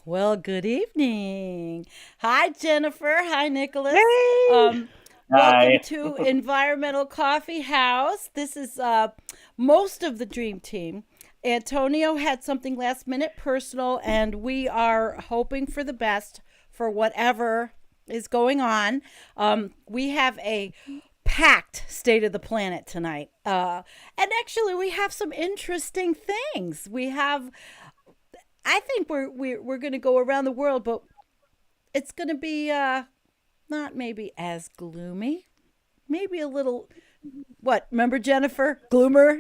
Well, good evening. Hi, Jennifer. Hi, Nicholas. Hey. Welcome Hi. to Environmental Coffee House. This is most of the dream team. Antonio had something last minute personal, and we are hoping for the best for whatever is going on. We have a packed state of the planet tonight. And actually, we have some interesting things. I think we're going to go around the world, but it's going to be not maybe as gloomy, maybe a little. What? Remember Jennifer Gloomer?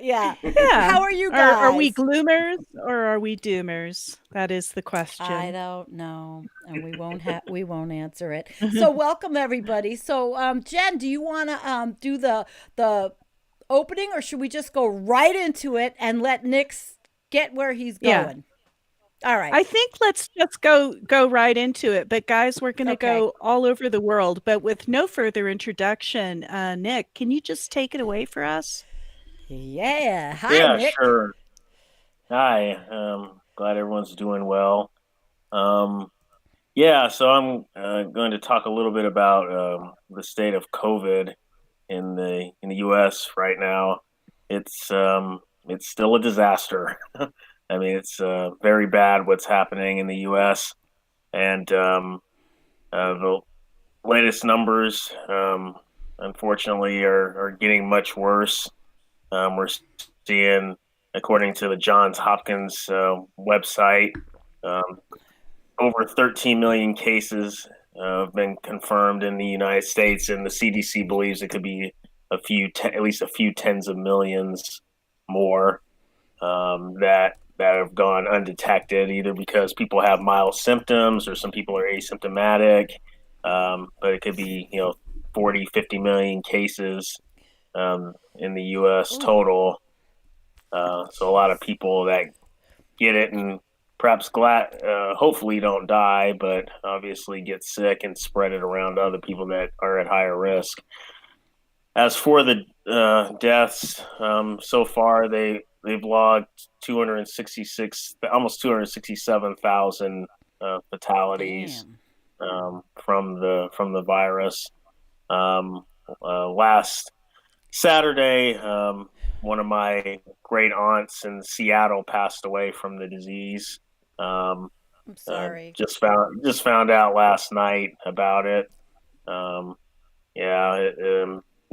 Yeah. Yeah. How are you Are we guys? gloomers or are we doomers? That is the I question. don't know, and we won't answer it. So welcome everybody. So Jen, do you want to do the opening, or should we just go right into it and let Nick get where he's Yeah. going? All right. I think let's just go right into it. But guys, we're going to Okay. go all over the world. But with no further introduction, Nick, can you just take it away for us? Yeah. Hi, Yeah, Nick. sure. Hi. Glad everyone's doing well. Um, yeah, so I'm going to talk a little bit about the state of COVID in the U.S. right now. It's still a disaster. I mean, it's very bad what's happening in the U.S. and the latest numbers, unfortunately, are getting much worse. We're seeing, according to the Johns Hopkins website, um, over 13 million cases have been confirmed in the United States, and the CDC believes it could be at least a few tens of millions more that have gone undetected, either because people have mild symptoms or some people are asymptomatic. But it could be, 40, 50 million cases in the U.S. Ooh. total. So a lot of people that get it and perhaps hopefully don't die, but obviously get sick and spread it around to other people that are at higher risk. As for the deaths, so far they've logged 266, almost 267,000 fatalities Damn. from the virus. Last Saturday, one of my great aunts in Seattle passed away from the disease. Um, I'm sorry. just found out last night about it. Um, yeah,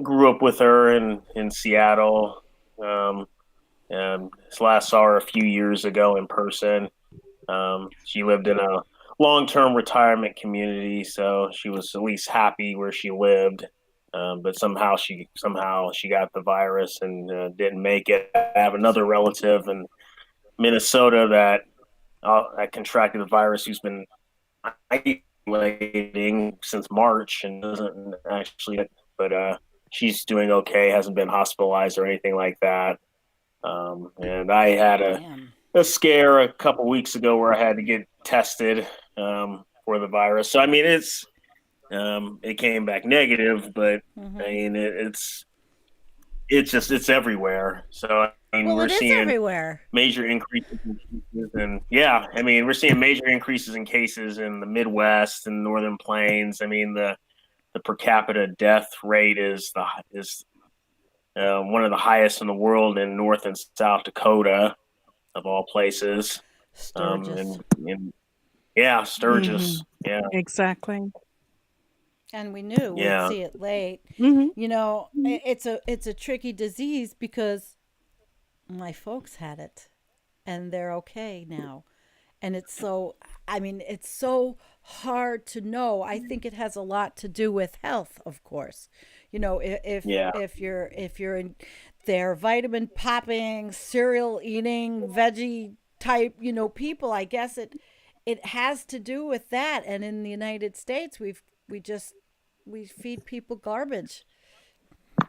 grew up with her in Seattle. Um, last saw her a few years ago in person. She lived in a long-term retirement community, so she was at least happy where she lived. But somehow she got the virus and didn't make it. I have another relative in Minnesota that contracted the virus who's been isolating since March and doesn't actually, but she's doing okay, hasn't been hospitalized or anything like that. And I had Damn. a scare a couple weeks ago where I had to get tested for the virus. So I mean, it came back negative, but I Mm-hmm. mean, it's everywhere. So I mean, Well, we're it is seeing everywhere. major increases in cases, and yeah, I mean, we're seeing major increases in cases in the Midwest and Northern Plains. I mean, the per capita death rate is one of the highest in the world in North and South Dakota, of all places. Um, Sturgis. and, and yeah, Sturgis. Hmm. Yeah, Exactly. And we knew we'd yeah, see it late. Hmm. It's a tricky disease because my folks had it and they're okay now. And it's so hard to know. I think it has a lot to do with health, of course. yeah, If you're in their vitamin popping, cereal eating, veggie type, people, I guess it has to do with that. And in the United States, we feed people garbage. Yeah.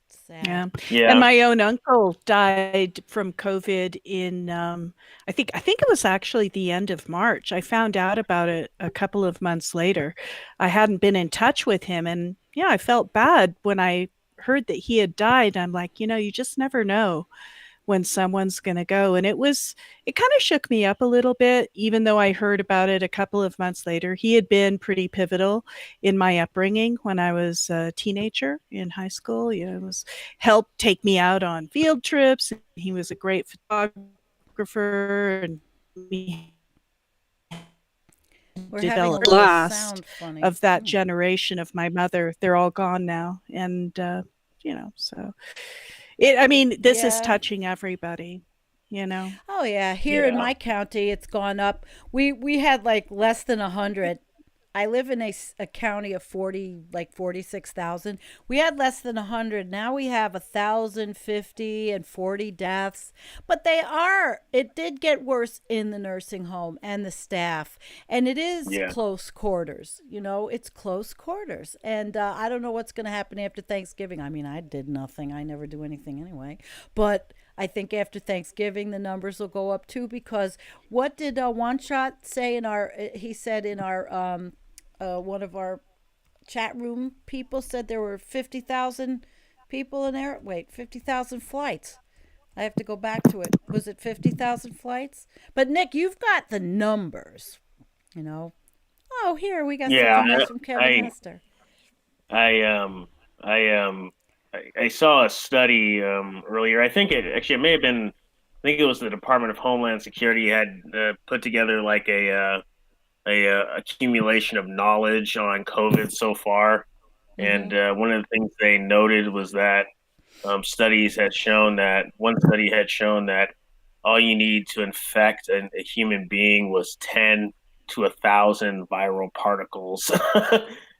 Sad. And yeah. my own uncle died from COVID in I think it was actually the end of March. I found out about it a couple of months later. I hadn't been in touch with him, and I felt bad when I heard that he had died. I'm like, you just never know. when someone's going to go. And it kind of shook me up a little bit, even though I heard about it a couple of months later. He had been pretty pivotal in my upbringing when I was a teenager in high school. It was helped take me out on field trips. He was a great photographer, and we We're having a developed little last sound funny. of that generation of my mother. They're all gone now. And, so this is Yeah. touching everybody, Oh yeah, here in my county, it's gone up. We had like less than 100. I live in a county of 46,000. We had less than 100. Now we have 1,050 and 40 deaths. But it did get worse in the nursing home and the staff. And it is close quarters. It's close quarters. And I don't know what's going to happen after Thanksgiving. I mean, I did nothing. I never do anything anyway. But I think after Thanksgiving, the numbers will go up too, because what did One Shot say he said in our, one of our chat room people said there were 50,000 people in there. Wait, 50,000 flights. I have to go back to it. Was it 50,000 flights? But Nick, you've got the numbers, Oh, here we got something else from Kevin Hester. I saw a study earlier. I think it may have been. I think it was the Department of Homeland Security had put together like a accumulation of knowledge on COVID so far, and one of the things they noted was that one study had shown that all you need to infect a human being was 10 to 1,000 viral particles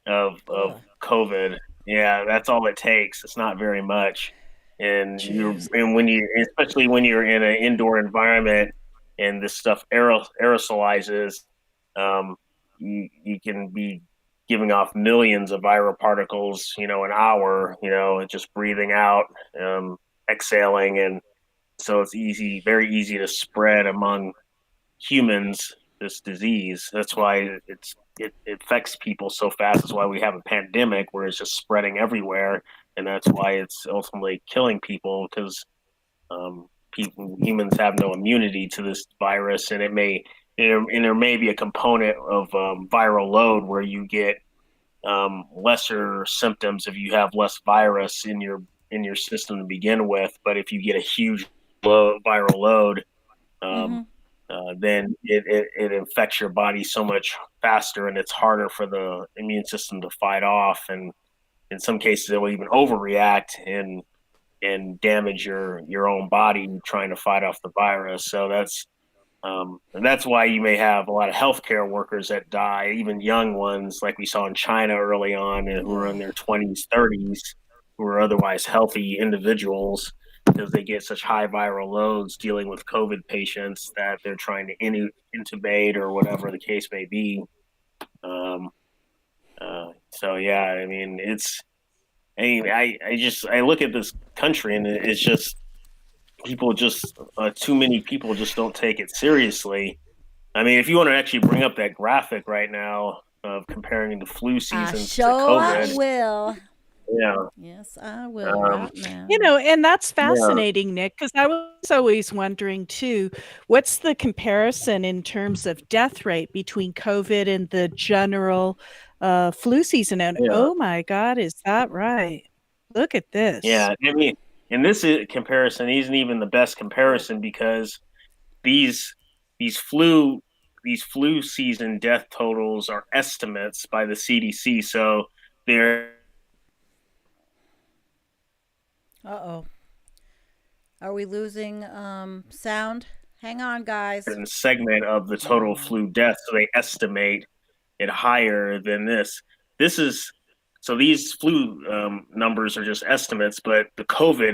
of COVID. Yeah, that's all it takes. It's not very much. And especially when you're in an indoor environment and this stuff aerosolizes, you can be giving off millions of viral particles, an hour, just breathing out, exhaling. And so it's very easy to spread among humans, this disease. That's why it affects people so fast. That's why we have a pandemic where it's just spreading everywhere, and that's why it's ultimately killing people, because humans have no immunity to this virus, and there may be a component of viral load where you get lesser symptoms if you have less virus in your system to begin with. But if you get a huge viral load, then it infects your body so much faster, and it's harder for the immune system to fight off. And in some cases, it will even overreact and damage your own body trying to fight off the virus. So that's why you may have a lot of healthcare workers that die, even young ones, like we saw in China early on, who were in their 20s, 30s, who are otherwise healthy individuals, because they get such high viral loads dealing with COVID patients that they're trying to intubate or whatever the case may be. I look at this country and it's just too many people just don't take it seriously. I mean, if you want to actually bring up that graphic right now of comparing the flu season to COVID. I will. Yeah. Yes, I will. Right now. And that's fascinating, Nick, because I was always wondering too, what's the comparison in terms of death rate between COVID and the general flu season? And oh my God, is that right? Look at this. Yeah, I mean, and this comparison isn't even the best comparison, because these flu season death totals are estimates by the CDC, so they're. Uh-oh. Are we losing sound? Hang on, guys. Segment of the total flu deaths, so they estimate it higher than this. So these flu numbers are just estimates, but the COVID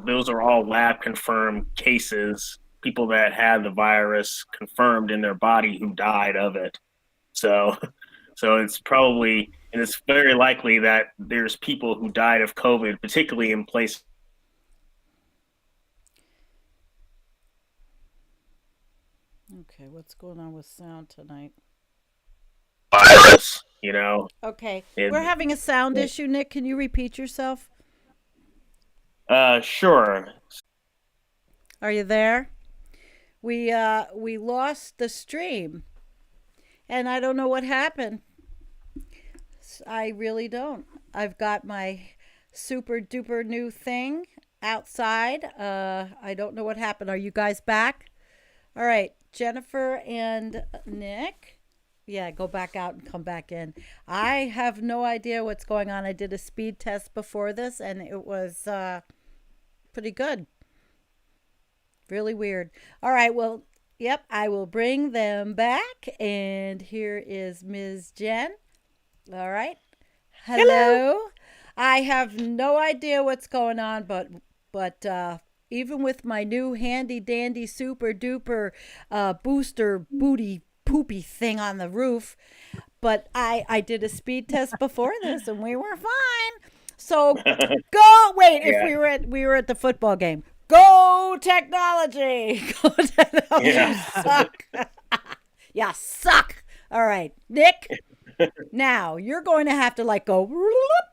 those are all lab confirmed cases, people that had the virus confirmed in their body who died of it. So it's probably, and it's very likely that there's people who died of COVID, particularly in places. Okay, what's going on with sound tonight? Virus, Okay, we're having a sound issue, Nick. Can you repeat yourself? Sure. Are you there? We lost the stream, and I don't know what happened. I really don't. I've got my super duper new thing outside. I don't know what happened. Are you guys back? All right, Jennifer and Nick. Yeah, go back out and come back in. I have no idea what's going on. I did a speed test before this, and it was pretty good. Really weird. All right, well, yep, I will bring them back. And here is Ms. Jen. All right. Hello. I have no idea what's going on, but even with my new handy dandy super duper booster booty poopy thing on the roof, but I did a speed test before this and we were fine. So go wait, if we were at the football game. Go technology. Go technology. Yeah. You suck. Yeah, suck. All right, Nick. Now you're going to have to like go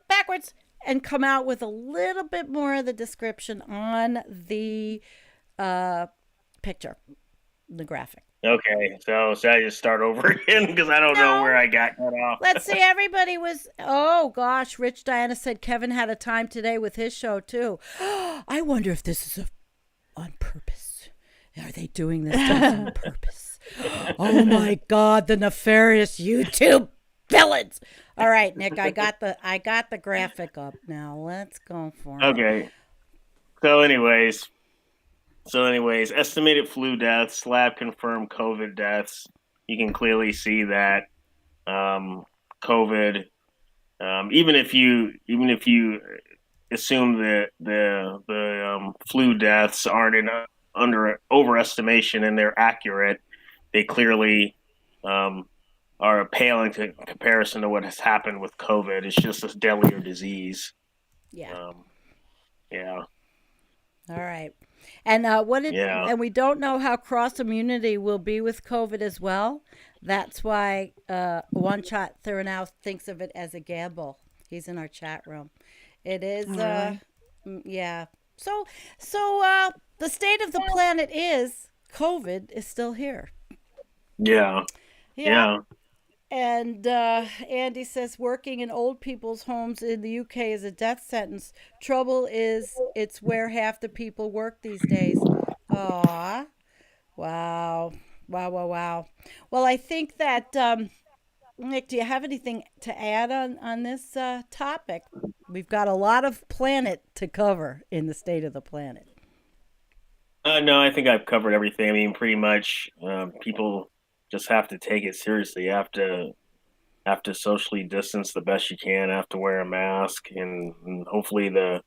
backwards and come out with a little bit more of the description on the picture, the graphic. Okay, so I just start over again because I don't know where I got cut off. Let's see. Everybody was. Oh gosh, Rich Diana said Kevin had a time today with his show too. I wonder if this is on purpose. Are they doing this on purpose? Oh my God, the nefarious YouTube villains. All right, Nick, I got the graphic up now. Let's go for it. Okay. So anyways, estimated flu deaths, lab confirmed COVID deaths. You can clearly see that COVID. Even if you assume that the flu deaths aren't under overestimation and they're accurate, they clearly are paling in comparison to what has happened with COVID. It's just a deadlier disease. Yeah. Yeah. All right. And and we don't know how cross immunity will be with COVID as well. That's why One Shot Thurnow thinks of it as a gamble. He's in our chat room. It is yeah. So the state of the planet is COVID is still here. Yeah. Yeah. And Andy says working in old people's homes in the UK is a death sentence. Trouble is, it's where half the people work these days. Aw. Wow. Wow. Well, I think that, Nick, do you have anything to add on this topic? We've got a lot of planet to cover in the state of the planet. No, I think I've covered everything. I mean, pretty much people just have to take it seriously. You have to socially distance the best you can. Have to wear a mask, and hopefully the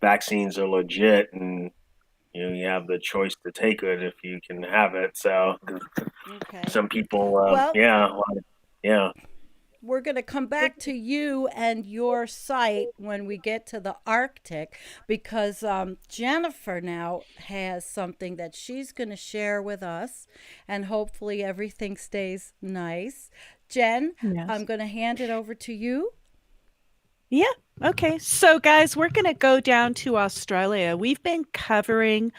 vaccines are legit, and you have the choice to take it if you can have it. So Okay. some people, Well, yeah. we're going to come back to you and your site when we get to the Arctic because Jennifer now has something that she's going to share with us, and hopefully everything stays nice. Jen, Yes. I'm going to hand it over to you. Yeah. Okay. So, guys, we're going to go down to Australia. We've been covering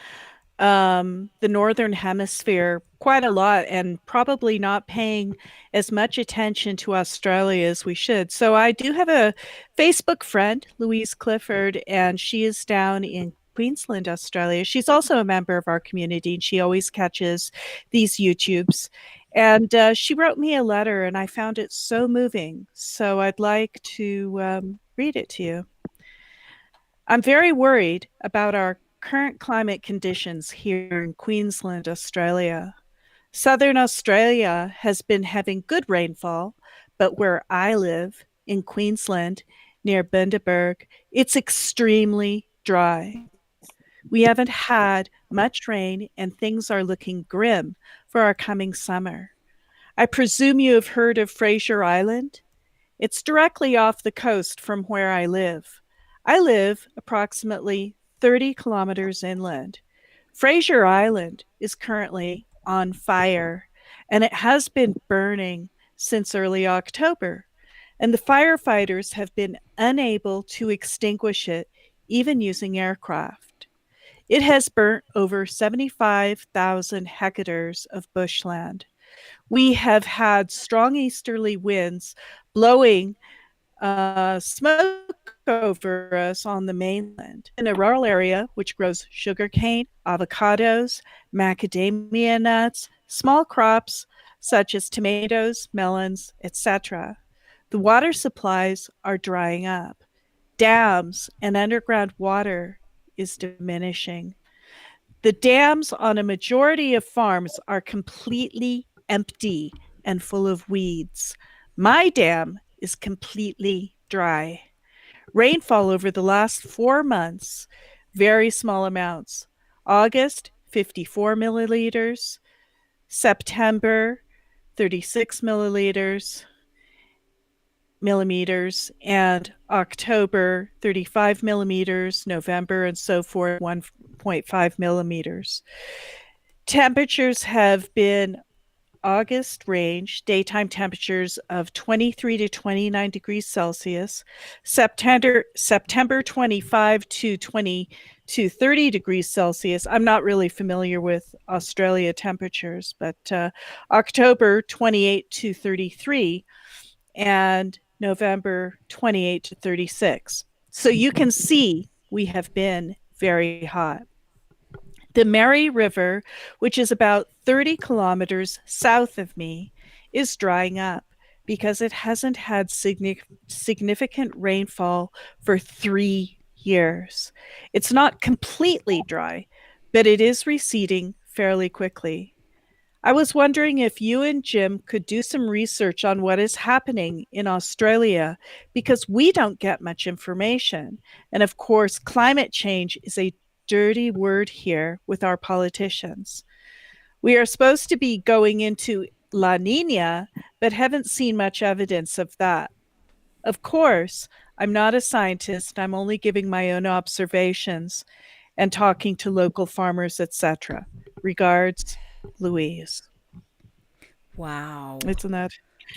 the Northern Hemisphere quite a lot and probably not paying as much attention to Australia as we should. So I do have a Facebook friend, Louise Clifford, and she is down in Queensland, Australia. She's also a member of our community, and she always catches these YouTubes. And she wrote me a letter, and I found it so moving. So I'd like to read it to you. I'm very worried about our current climate conditions here in Queensland, Australia. Southern Australia has been having good rainfall, but where I live in Queensland, near Bundaberg, it's extremely dry. We haven't had much rain and things are looking grim for our coming summer. I presume you have heard of Fraser Island? It's directly off the coast from where I live. I live approximately 30 kilometers inland. Fraser Island is currently on fire, and it has been burning since early October, and the firefighters have been unable to extinguish it, even using aircraft. It has burnt over 75,000 hectares of bushland. We have had strong easterly winds blowing smoke over us on the mainland. In a rural area which grows sugarcane, avocados, macadamia nuts, small crops such as tomatoes, melons, etc. The water supplies are drying up. Dams and underground water is diminishing. The dams on a majority of farms are completely empty and full of weeds. My dam is completely dry. Rainfall over the last 4 months, very small amounts. August, 54 milliliters. September, 36 millimeters, and October 35 millimeters, November and so forth 1.5 millimeters. Temperatures have been August range, daytime temperatures of 23 to 29 degrees Celsius, September 25 to 20 to 30 degrees Celsius. I'm not really familiar with Australia temperatures, but October 28 to 33 and November 28 to 36. So you can see we have been very hot. The Mary River, which is about 30 kilometers south of me, is drying up because it hasn't had significant rainfall for 3 years. It's not completely dry, but it is receding fairly quickly. I was wondering if you and Jim could do some research on what is happening in Australia because we don't get much information. And of course, climate change is a dirty word here with our politicians. We are supposed to be going into La Nina, but haven't seen much evidence of that. Of course, I'm not a scientist. I'm only giving my own observations and talking to local farmers, etc. Regards, Louise. Wow. Isn't that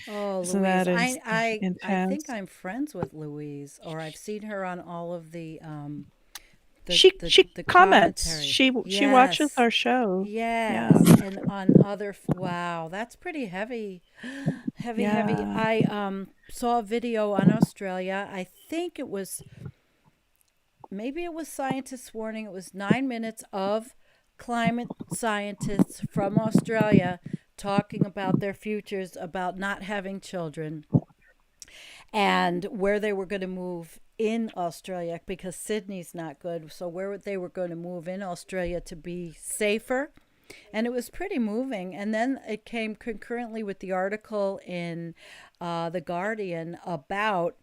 Oh, isn't Louise. that I think intense? I'm friends with Louise, or I've seen her on all of She the comments. commentary. She watches Yes. our show. Yeah, Yes, and on wow, that's pretty heavy. Heavy, heavy. yeah, I saw a video on Australia. I think it was, maybe it was Scientists Warning. It was 9 minutes of climate scientists from Australia talking about their futures, about not having children, and where they were going to move in Australia because Sydney's not good. So where they were going to move in Australia to be safer. And it was pretty moving. And then it came concurrently with the article in The Guardian about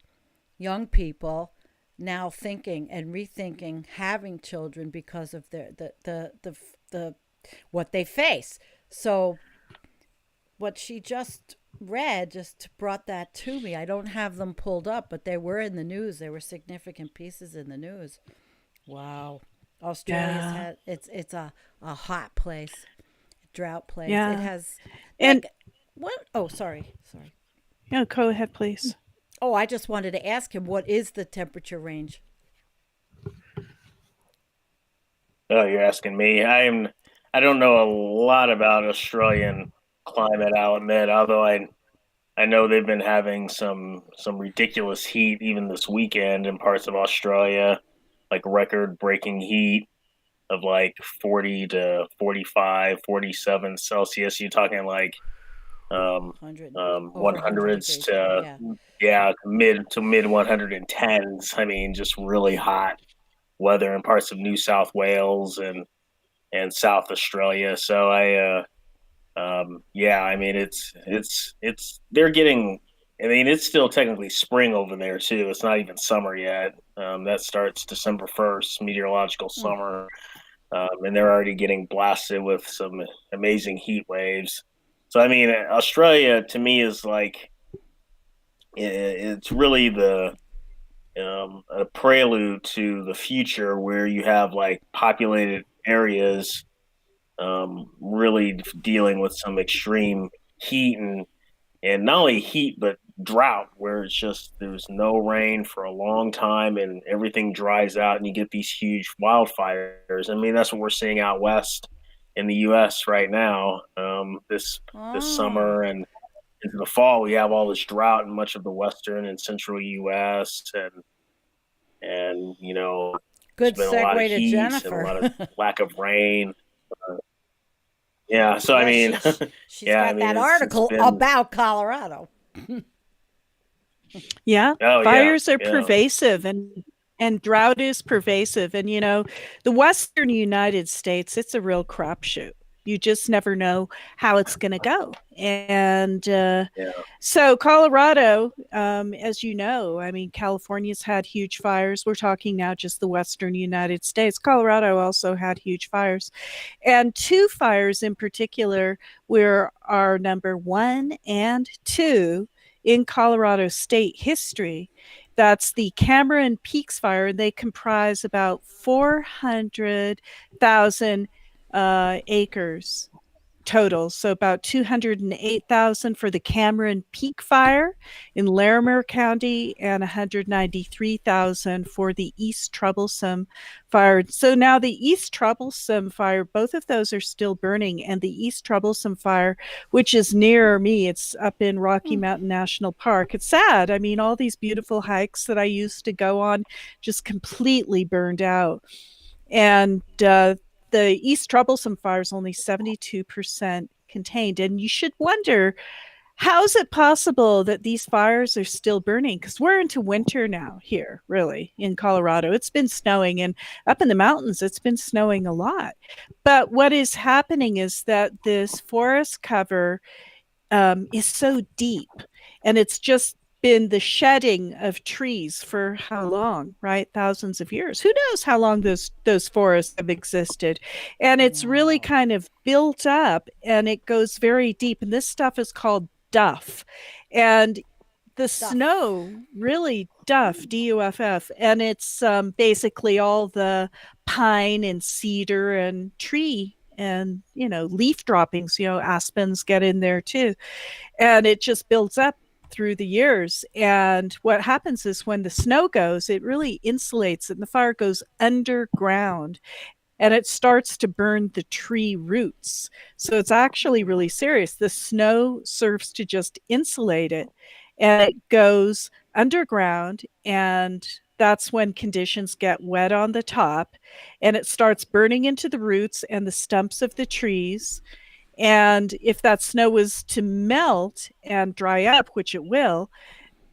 young people now thinking and rethinking having children because of the what they face. So what she just read just brought that to me. I don't have them pulled up, but they were in the news. There were significant pieces in the news. Wow. Australia's yeah, had it's a hot place, drought place. It yeah. has And like what? Oh, sorry. Sorry. no, go ahead, please. Oh, I just wanted to ask him what is the temperature range? Oh, you're asking me. I don't know a lot about Australian climate, I'll admit, although I know they've been having some ridiculous heat even this weekend in parts of Australia, like record breaking heat of like 40 to 45, 47 Celsius. You're talking like 100 over 100 100s degrees. to Yeah. yeah, mid 110s. I mean, just really hot weather in parts of New South Wales and South Australia. So yeah, I mean, it's they're getting. I mean, it's still technically spring over there too. It's not even summer yet. That starts December 1st, meteorological Mm. summer, and they're already getting blasted with some amazing heat waves. So, I mean, Australia to me is like it's really the a prelude to the future where you have like populated areas really dealing with some extreme heat and not only heat but drought where it's just there's no rain for a long time and everything dries out and you get these huge wildfires. I mean, that's what we're seeing out west in the U.S. right now. This Oh, summer and into the fall, we have all this drought in much of the western and central U.S. and there's good been a lot of segue to heat and a Jennifer. lot of lack of rain. Yeah, so I Yeah, mean, she's yeah, I got mean that it's article been about Colorado. Yeah, oh yeah fires are yeah pervasive and drought is pervasive. And the Western United States, it's a real crapshoot. You just never know how it's going to go. And yeah so Colorado, as you know, I mean, California's had huge fires. We're talking now just the Western United States. Colorado also had huge fires. And two fires in particular were our number one and two in Colorado state history. That's the Cameron Peaks fire. They comprise about 400,000 acres total. So about 208,000 for the Cameron Peak Fire in Larimer County and 193,000 for the East Troublesome Fire. So now the East Troublesome Fire, both of those are still burning. And the East Troublesome Fire, which is near me, it's up in Rocky Mountain National Park. It's sad. I mean, all these beautiful hikes that I used to go on just completely burned out. And the East Troublesome Fire is only 72% contained. And you should wonder, how is it possible that these fires are still burning? Because we're into winter now here, really, in Colorado. It's been snowing, and up in the mountains, it's been snowing a lot. But what is happening is that this forest cover is so deep, and it's just been the shedding of trees for how long, right? Thousands of years. Who knows how long those forests have existed? And it's really Wow. kind of built up and it goes very deep. And this stuff is called duff. And the Duff. snow really duff, duff, and it's basically all the pine and cedar and tree and leaf droppings. Aspens get in there too, and it just builds up through the years. And what happens is when the snow goes, it really insulates it, and the fire goes underground and it starts to burn the tree roots. So it's actually really serious. The snow serves to just insulate it, and it goes underground, and that's when conditions get wet on the top, and it starts burning into the roots and the stumps of the trees. And if that snow was to melt and dry up, which it will,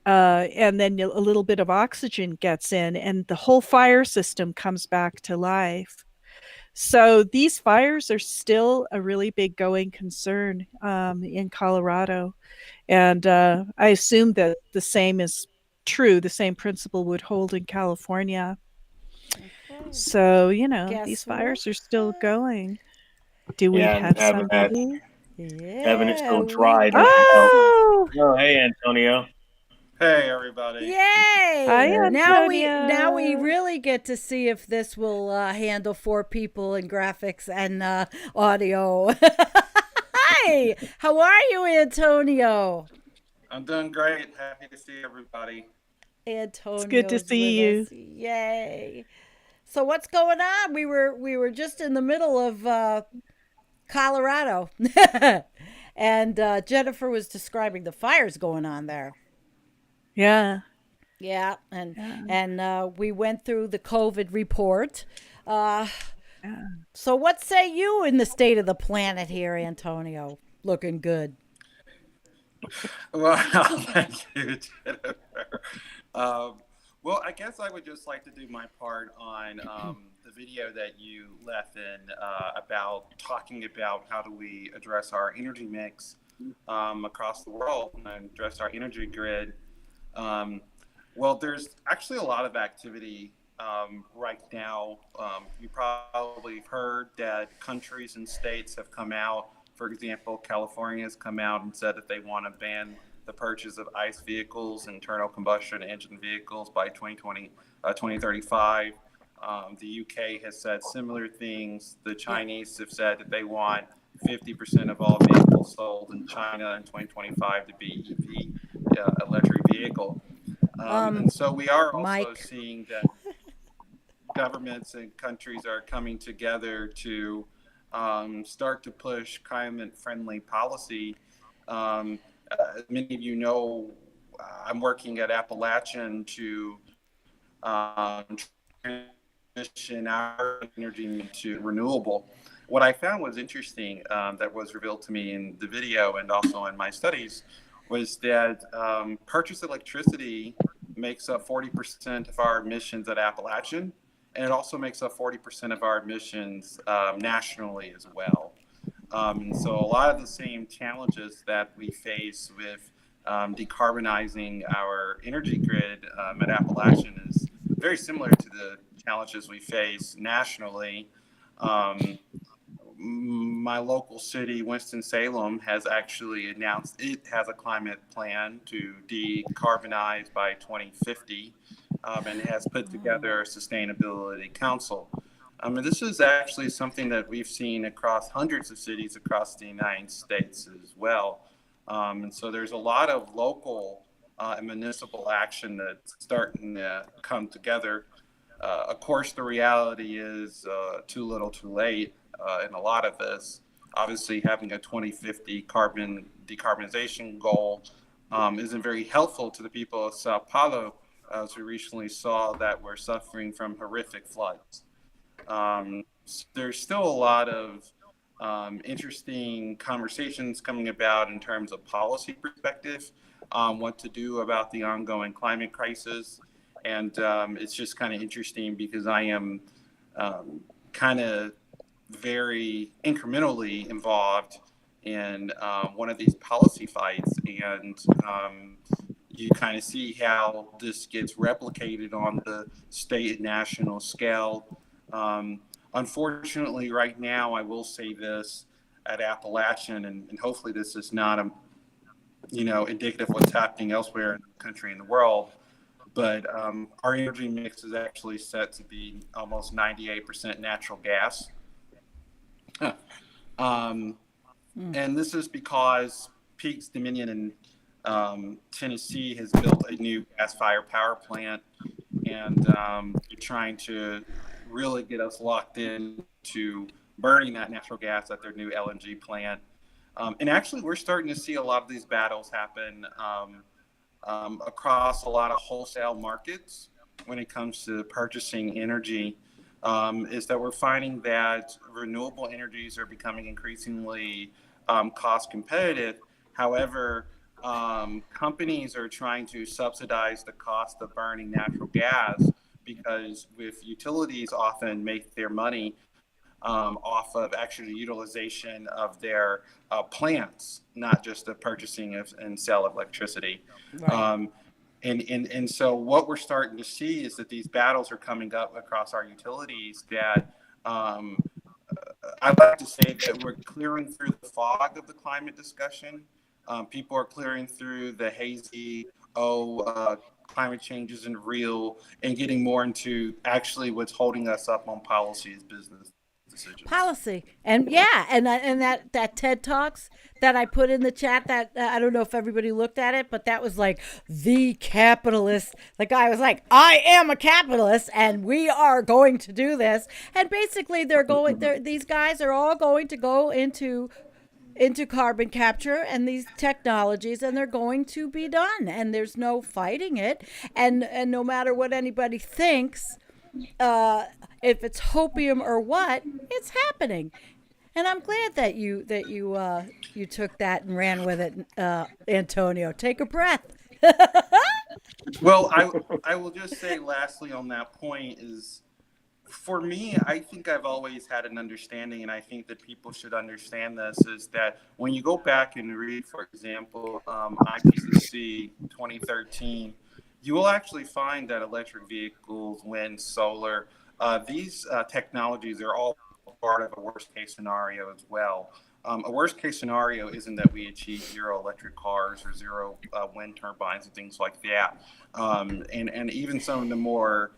and then a little bit of oxygen gets in, and the whole fire system comes back to life. So these fires are still a really big going concern in Colorado. And I assume that the same is true. The same principle would hold in California. Okay. So, these Guess what? fires are still going. Do we yeah. And have somebody? having it Yeah, so we dry doesn't help. do. Oh, Oh, hey Antonio. Hey, everybody. hi, Yay! Now we Antonio. really get to see if this will handle four people and graphics and audio. Hi, how are you, Antonio? I'm doing great. Happy to see everybody. It's good to Antonio's with see you. us. Yay! So what's going on? We were just in the middle of Colorado, and Jennifer was describing the fires going on there. Yeah. Yeah, and Yeah. we went through the COVID report. Uh, Yeah. so what say you in the state of the planet here, Antonio? Looking good. Well, thank you, Jennifer. Um, well, I guess I would just like to do my part on the video that you left in about talking about how do we address our energy mix across the world and address our energy grid. Um, well, there's actually a lot of activity right now. You probably heard that countries and states have come out. For example, California has come out and said that they want to ban the purchase of ICE vehicles, internal combustion engine vehicles, by 2035. The UK has said similar things. The Yeah. Chinese have said that they want 50% of all vehicles sold in China in 2025 to be EV. electric vehicle. And so we are also Mike. seeing that governments and countries are coming together to start to push climate-friendly policy. Many of you know, I'm working at Appalachian to transition our energy to renewable. What I found was interesting, that was revealed to me in the video and also in my studies, was that purchased electricity makes up 40% of our emissions at Appalachian, and it also makes up 40% of our emissions nationally as well. And so a lot of the same challenges that we face with decarbonizing our energy grid at Appalachian is very similar to the challenges we face nationally. My local city, Winston-Salem, has actually announced it has a climate plan to decarbonize by 2050, and has put together a sustainability council. And this is actually something that we've seen across hundreds of cities across the United States as well. And so there's a lot of local and municipal action that's starting to come together. Of course, the reality is too little too late in a lot of this. Obviously, having a 2050 carbon decarbonization goal isn't very helpful to the people of Sao Paulo, as we recently saw that we're suffering from horrific floods. There's still a lot of interesting conversations coming about in terms of policy perspective on what to do about the ongoing climate crisis. And it's just kind of interesting because I am kind of very incrementally involved in one of these policy fights. And you kind of see how this gets replicated on the state and national scale. Unfortunately, right now, I will say this at Appalachian, and hopefully this is not indicative of what's happening elsewhere in the country and the world, but our energy mix is actually set to be almost 98% natural gas. And this is because Peaks Dominion in Tennessee has built a new gas-fired power plant, and they're trying to really get us locked in to burning that natural gas at their new LNG plant. And actually, we're starting to see a lot of these battles happen across a lot of wholesale markets when it comes to purchasing energy. Is that we're finding that renewable energies are becoming increasingly cost competitive. However, companies are trying to subsidize the cost of burning natural gas, because with utilities often make their money off of actually utilization of their plants, not just the purchasing and sale of electricity. Right. And so what we're starting to see is that these battles are coming up across our utilities that I'd like to say that we're clearing through the fog of the climate discussion. People are clearing through the hazy, climate change isn't real, and getting more into actually what's holding us up on policy is business decisions. Policy. And yeah, and that TED Talks that I put in the chat, that I don't know if everybody looked at it, but that was like the capitalist. The guy was like, I am a capitalist and we are going to do this. And basically these guys are all going to go into carbon capture and these technologies, and they're going to be done, and there's no fighting it. And no matter what anybody thinks, if it's hopium or what, it's happening. And I'm glad that you took that and ran with it, Antonio. Take a breath. Well, I will just say lastly on that point is, for me, I think I've always had an understanding, and I think that people should understand this, is that when you go back and read, for example, IPCC 2013, you will actually find that electric vehicles, wind, solar, these technologies are all part of a worst case scenario as well. A worst case scenario isn't that we achieve zero electric cars or zero wind turbines and things like that. And even some of the more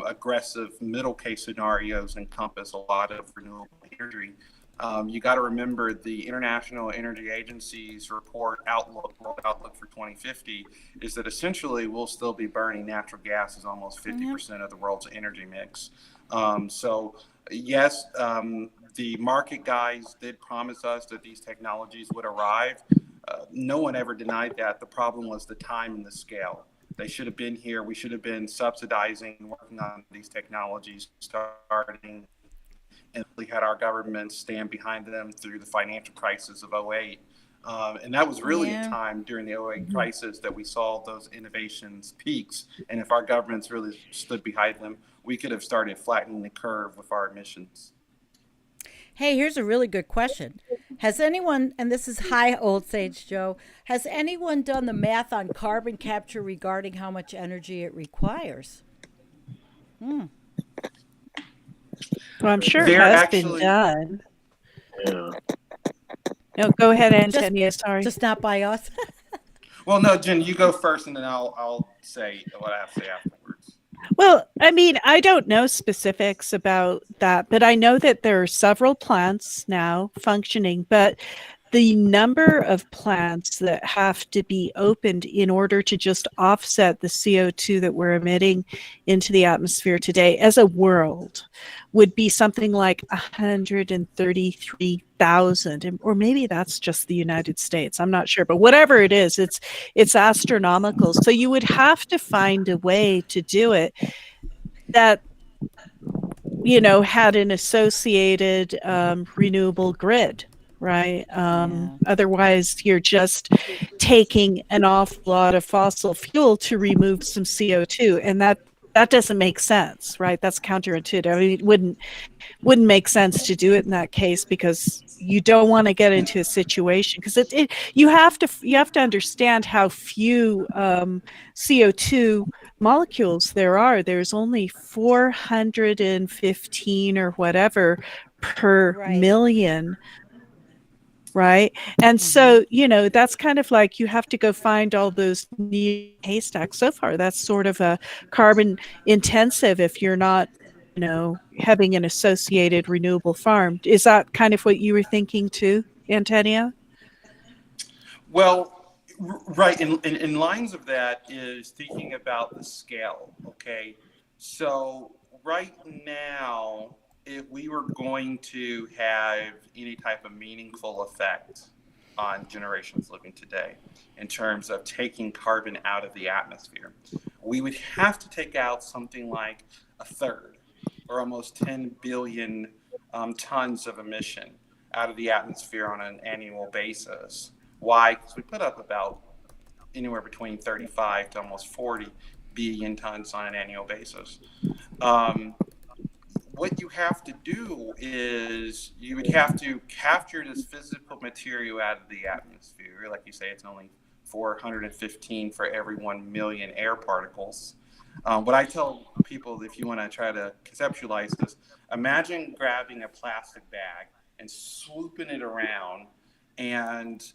aggressive middle case scenarios encompass a lot of renewable energy. You got to remember the International Energy Agency's report World Outlook for 2050 is that essentially we'll still be burning natural gas as almost 50% of the world's energy mix. So yes, the market guys did promise us that these technologies would arrive. No one ever denied that. The problem was the time and the scale. They should have been here. We should have been subsidizing, working on these technologies, starting, and we had our government stand behind them through the financial crisis of '08. And that was really a time during the '08 crisis that we saw those innovations peaks. And if our governments really stood behind them, we could have started flattening the curve with our emissions. Hey, here's a really good question. Has anyone, and this is hi, Old Sage Joe, has anyone done the math on carbon capture regarding how much energy it requires? Well, I'm sure it They're has actually- been done. Yeah. No, go ahead, Antonia. Sorry. Just not by us. Well, no, Jen, you go first, and then I'll say what I have to say afterwards. Well, I mean, I don't know specifics about that, but I know that there are several plants now functioning, but the number of plants that have to be opened in order to just offset the CO2 that we're emitting into the atmosphere today as a world would be something like 133,000, or maybe that's just the United States. I'm not sure, but whatever it is, it's astronomical. So you would have to find a way to do it that, you know, had an associated renewable grid. Right. Otherwise, you're just taking an awful lot of fossil fuel to remove some CO2, and that doesn't make sense, right? That's counterintuitive. I mean, it wouldn't make sense to do it in that case, because you don't want to get into a situation, because you have to understand how few CO2 molecules there are. There's only 415 or whatever per million. Right. And so, you know, that's kind of like you have to go find all those new haystacks. So far, that's sort of a carbon intensive if you're not, you know, having an associated renewable farm. Is that kind of what you were thinking too, Antonio? Well, right. In lines of that is thinking about the scale. Okay. So right now, if we were going to have any type of meaningful effect on generations living today in terms of taking carbon out of the atmosphere, we would have to take out something like a third, or almost 10 billion tons of emission out of the atmosphere on an annual basis. Why? Because we put up about anywhere between 35 to almost 40 billion tons on an annual basis. What you have to do is you would have to capture this physical material out of the atmosphere. Like you say, it's only 415 for every 1 million air particles. What I tell people, if you want to try to conceptualize this, imagine grabbing a plastic bag and swooping it around, and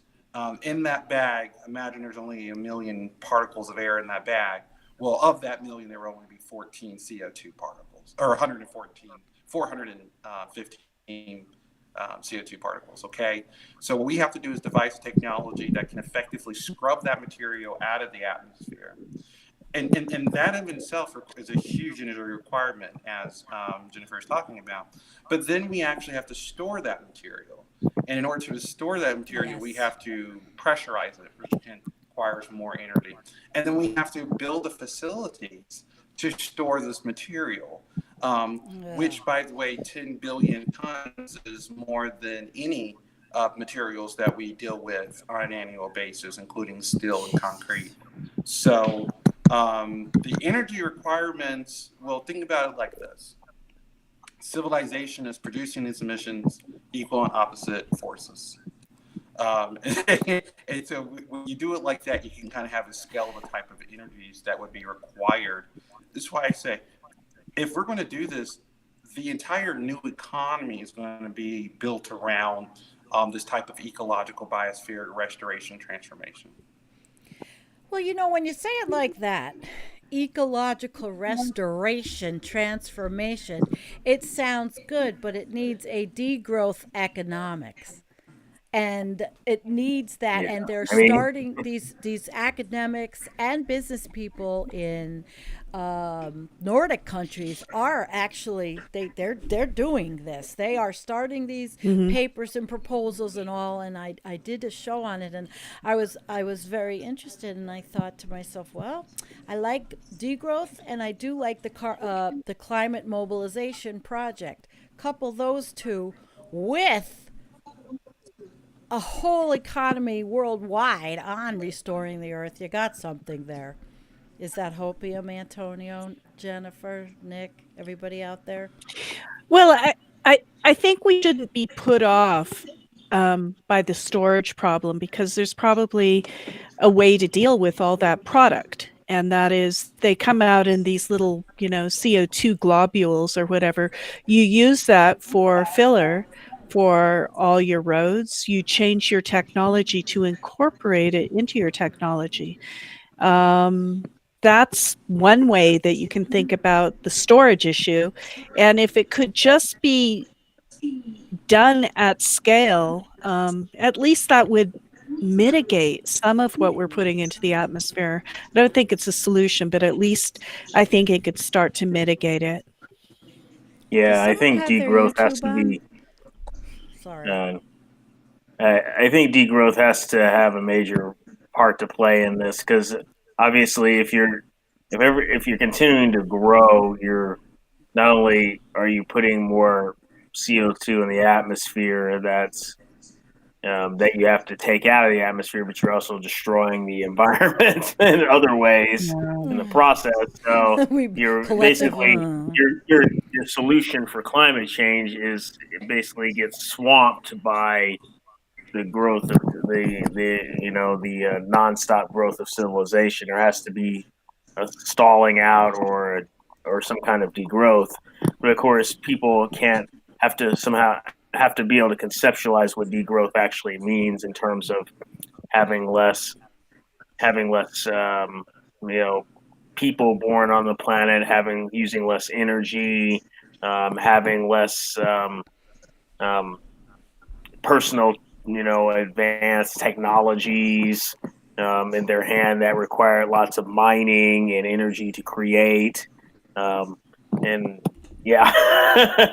in that bag, imagine there's only 1 million particles of air in that bag. Well, of that million, there will only be 14 CO2 particles, or 415 CO2 particles, okay? So what we have to do is devise technology that can effectively scrub that material out of the atmosphere. And that in itself is a huge energy requirement, as Jennifer is talking about. But then we actually have to store that material. And in order to store that material, we have to pressurize it, which requires more energy. And then we have to build the facilities to store this material, which, by the way, 10 billion tons is more than any materials that we deal with on an annual basis, including steel and concrete. So the energy requirements, well, think about it like this. Civilization is producing its emissions, equal and opposite forces. And so when you do it like that, you can kind of have a scale of the type of energies that would be required. This is why I say, if we're going to do this, the entire new economy is going to be built around this type of ecological biosphere restoration transformation. Well, you know, when you say it like that, ecological restoration, transformation. It sounds good, but it needs a degrowth economics. And it needs that, Yeah, and they're I mean, starting these academics and business people in Nordic countries are actually they're doing this. They are starting these Hmm. papers and proposals and all. And I did a show on it, and I was very interested, and I thought to myself, well, I like degrowth, and I do like the climate mobilization project. Couple those two with a whole economy worldwide on restoring the earth. You got something there. Is that hopium, Antonio, Jennifer, Nick, everybody out there? Well, I think we shouldn't be put off by the storage problem, because there's probably a way to deal with all that product. And that is, they come out in these little, CO2 globules or whatever. You use that for filler for all your roads. You change your technology to incorporate it into your technology. Um, that's one way that you can think about the storage issue. And if it could just be done at scale, at least that would mitigate some of what we're putting into the atmosphere. I don't think it's a solution, but at least I think it could start to mitigate it. Does yeah, I someone think have their degrowth has YouTube to on? be. Sorry. Uh, I think degrowth has to have a major part to play in this, because obviously, if you're continuing to grow, you're not only are you putting more CO2 in the atmosphere that you have to take out of the atmosphere, but you're also destroying the environment in other ways in the process. So We you're collective. basically your solution for climate change is it basically gets swamped by the growth of the nonstop growth of civilization. There has to be a stalling out or some kind of degrowth. But of course, people can't have to somehow have to be able to conceptualize what degrowth actually means in terms of having less you know people born on the planet, having using less energy, having less um, personal, advanced technologies in their hand that require lots of mining and energy to create. And yeah,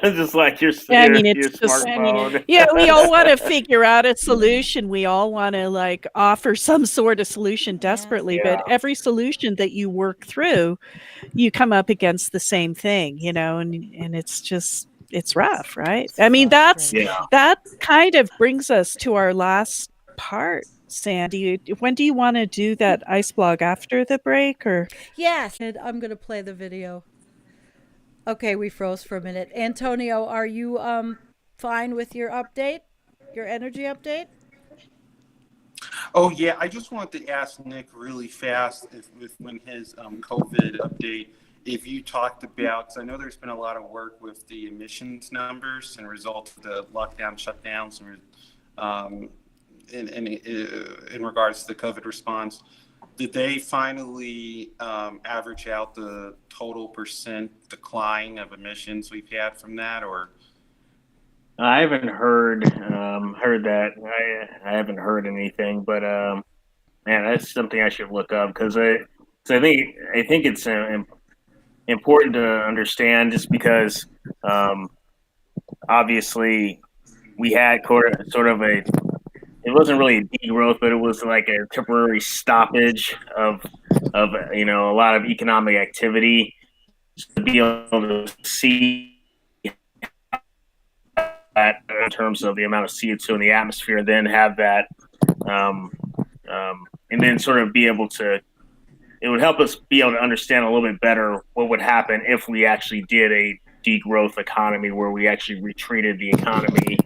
just like Yeah, I mean, your it's just, smartphone. yeah, we all want to figure out a solution. We all want to like offer some sort of solution Yeah. desperately, Yeah, but every solution that you work through, you come up against the same thing, and it's just, it's rough, right? It's I mean, yeah. frustrating. that kind of brings us to our last part. Sandy, when do you want to do that ice blog, after the break, or? Yes. And I'm going to play the video. Okay, we froze for a minute. Antonio, are you fine with your update? Your energy update? Oh yeah, I just wanted to ask Nick really fast if when his COVID update, if you talked about, because I know there's been a lot of work with the emissions numbers and results of the lockdown shutdowns and in regards to the COVID response. Did they finally average out the total percent decline of emissions we've had from that, or? I haven't heard that. I haven't heard anything, but man, that's something I should look up because I think it's important to understand just because obviously we had sort of a it wasn't really a degrowth, but it was like a temporary stoppage of a lot of economic activity to be able to see that in terms of the amount of CO2 in the atmosphere, and then have that, um, and then sort of be able to. It would help us be able to understand a little bit better what would happen if we actually did a degrowth economy, where we actually retreated the economy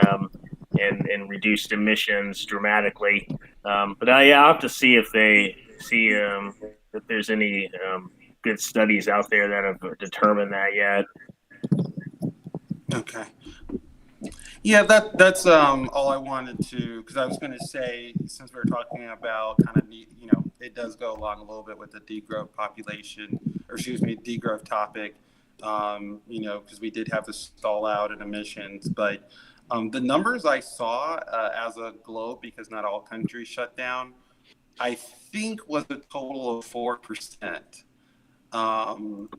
um, and reduced emissions dramatically. But yeah, I'll have to see if they see if there's any good studies out there that have determined that yet. Okay. Yeah, that's all I wanted to, because I was going to say, since we were talking about kind of it does go along a little bit with the degrowth degrowth topic, because we did have to stall out in emissions. But the numbers I saw as a globe, because not all countries shut down, I think was a total of 4%,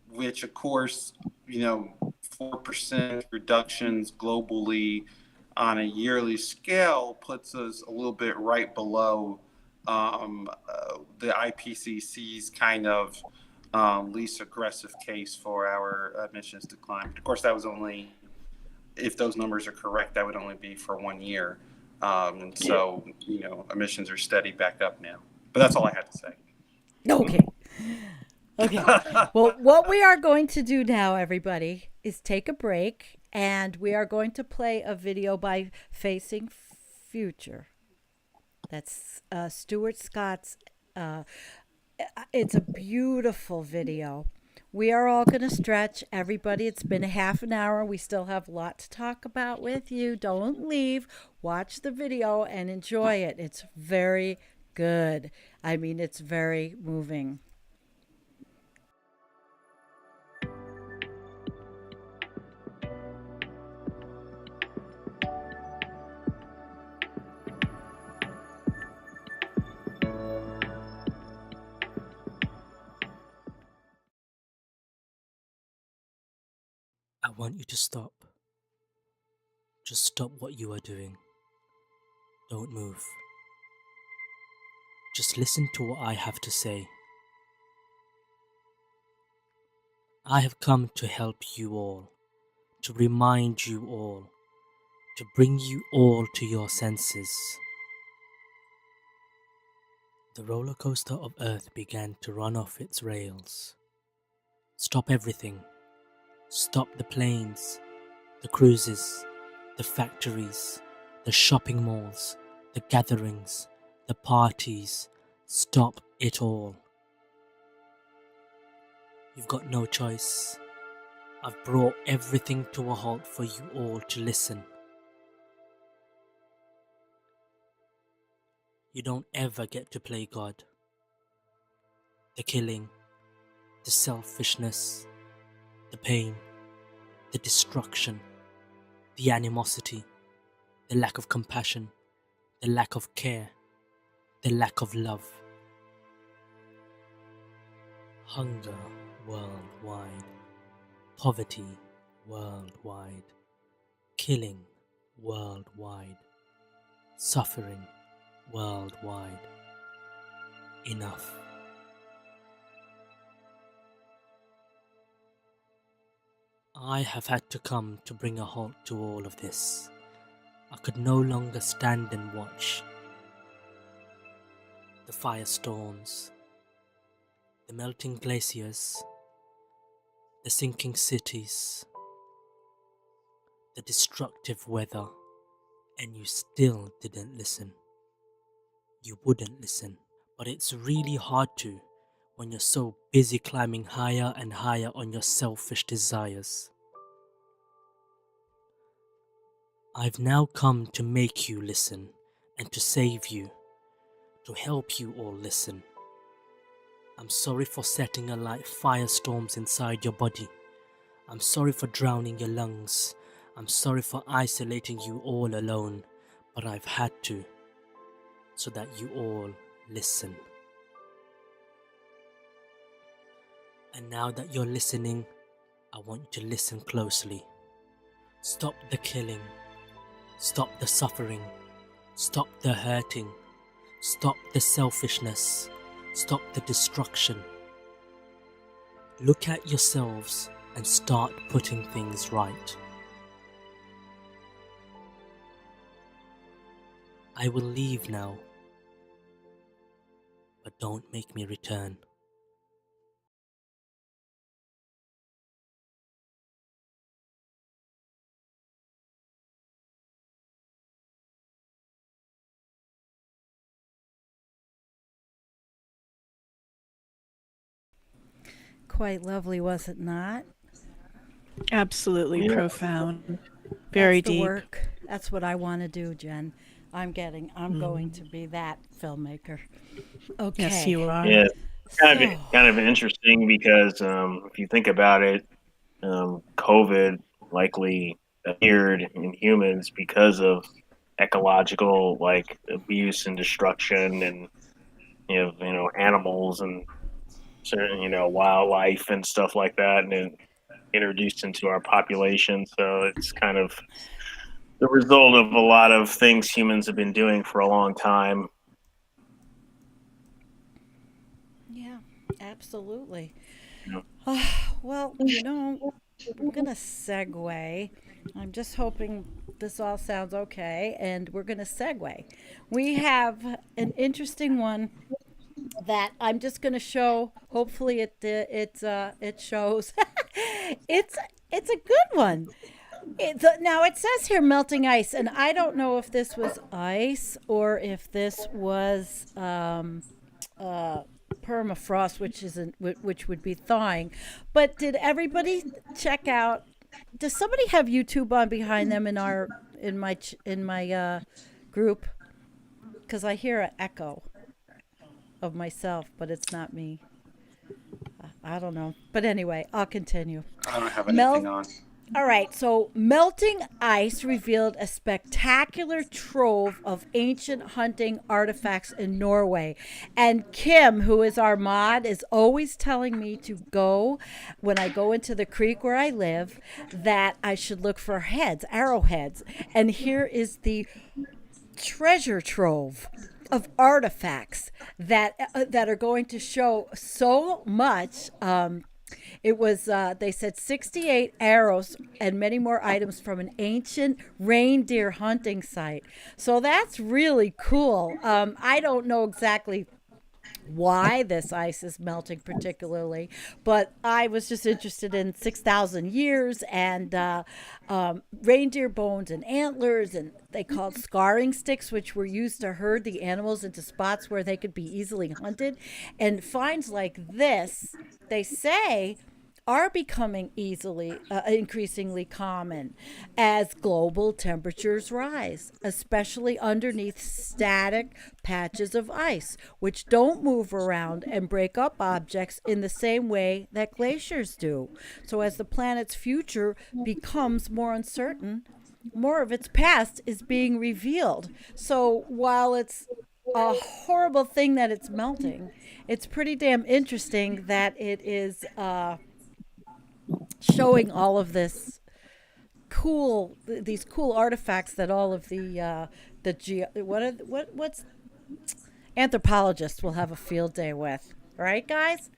which of course, 4% reductions globally on a yearly scale puts us a little bit right below the IPCC's kind of least aggressive case for our emissions decline. But of course, that was only, if those numbers are correct, that would only be for 1 year. And so, emissions are steady back up now. But that's all I had to say. Okay. Okay. Well, what we are going to do now, everybody, is take a break, and we are going to play a video by Facing Future. That's Stuart Scott's. It's a beautiful video. We are all going to stretch. Everybody, it's been a half an hour. We still have a lot to talk about with you. Don't leave. Watch the video and enjoy it. It's very good. I mean, it's very moving. I want you to stop. Just stop what you are doing. Don't move. Just listen to what I have to say. I have come to help you all, to remind you all, to bring you all to your senses. The roller coaster of Earth began to run off its rails. Stop everything. Stop the planes, the cruises, the factories, the shopping malls, the gatherings, the parties. Stop it all. You've got no choice. I've brought everything to a halt for you all to listen. You don't ever get to play God. The killing, the selfishness, the pain, the destruction, the animosity, the lack of compassion, the lack of care, the lack of love. Hunger worldwide, poverty worldwide, killing worldwide, suffering worldwide. Enough. I have had to come to bring a halt to all of this. I could no longer stand and watch. The firestorms, the melting glaciers, the sinking cities, the destructive weather, and you still didn't listen. You wouldn't listen, but it's really hard to when you're so busy climbing higher and higher on your selfish desires. I've now come to make you listen and to save you, to help you all listen. I'm sorry for setting alight firestorms inside your body. I'm sorry for drowning your lungs. I'm sorry for isolating you all alone, but I've had to, so that you all listen. And now that you're listening, I want you to listen closely. Stop the killing. Stop the suffering. Stop the hurting. Stop the selfishness. Stop the destruction. Look at yourselves and start putting things right. I will leave now, but don't make me return. Quite lovely, was it not? Absolutely Yeah. profound. Very That's the deep. work. That's what I want to do, Jen. I'm going to be that filmmaker. Okay. Yes, you are. Yeah, kind of So, kind of interesting because if you think about it, COVID likely appeared in humans because of ecological like abuse and destruction, and animals and certain wildlife and stuff like that, and then introduced into our population. So it's kind of the result of a lot of things humans have been doing for a long time. yeah, absolutely. Yeah. Well, we're going to segue. I'm just hoping this all sounds okay, and we're going to segue. We have an interesting one that I'm just going to show. Hopefully, it shows. it's a good one. Now it says here melting ice, and I don't know if this was ice or if this was permafrost, which would be thawing. But did everybody check out? Does somebody have YouTube on behind them in my group? Because I hear an echo of myself, but it's not me. I don't know. But anyway, I'll continue. I don't have anything on. All right, so melting ice revealed a spectacular trove of ancient hunting artifacts in Norway. And Kim, who is our mod, is always telling me to go, when I go into the creek where I live, that I should look for arrowheads. And here is the treasure trove of artifacts that are going to show so much. It was, they said 68 arrows and many more items from an ancient reindeer hunting site. So that's really cool. I don't know exactly why this ice is melting particularly, but I was just interested in 6,000 years and reindeer bones and antlers, and they called scarring sticks, which were used to herd the animals into spots where they could be easily hunted. And finds like this, they say, are becoming increasingly common as global temperatures rise, especially underneath static patches of ice, which don't move around and break up objects in the same way that glaciers do. So as the planet's future becomes more uncertain, more of its past is being revealed. So while it's a horrible thing that it's melting, it's pretty damn interesting that it is showing all of these cool artifacts that all of what's anthropologists will have a field day with, right, guys?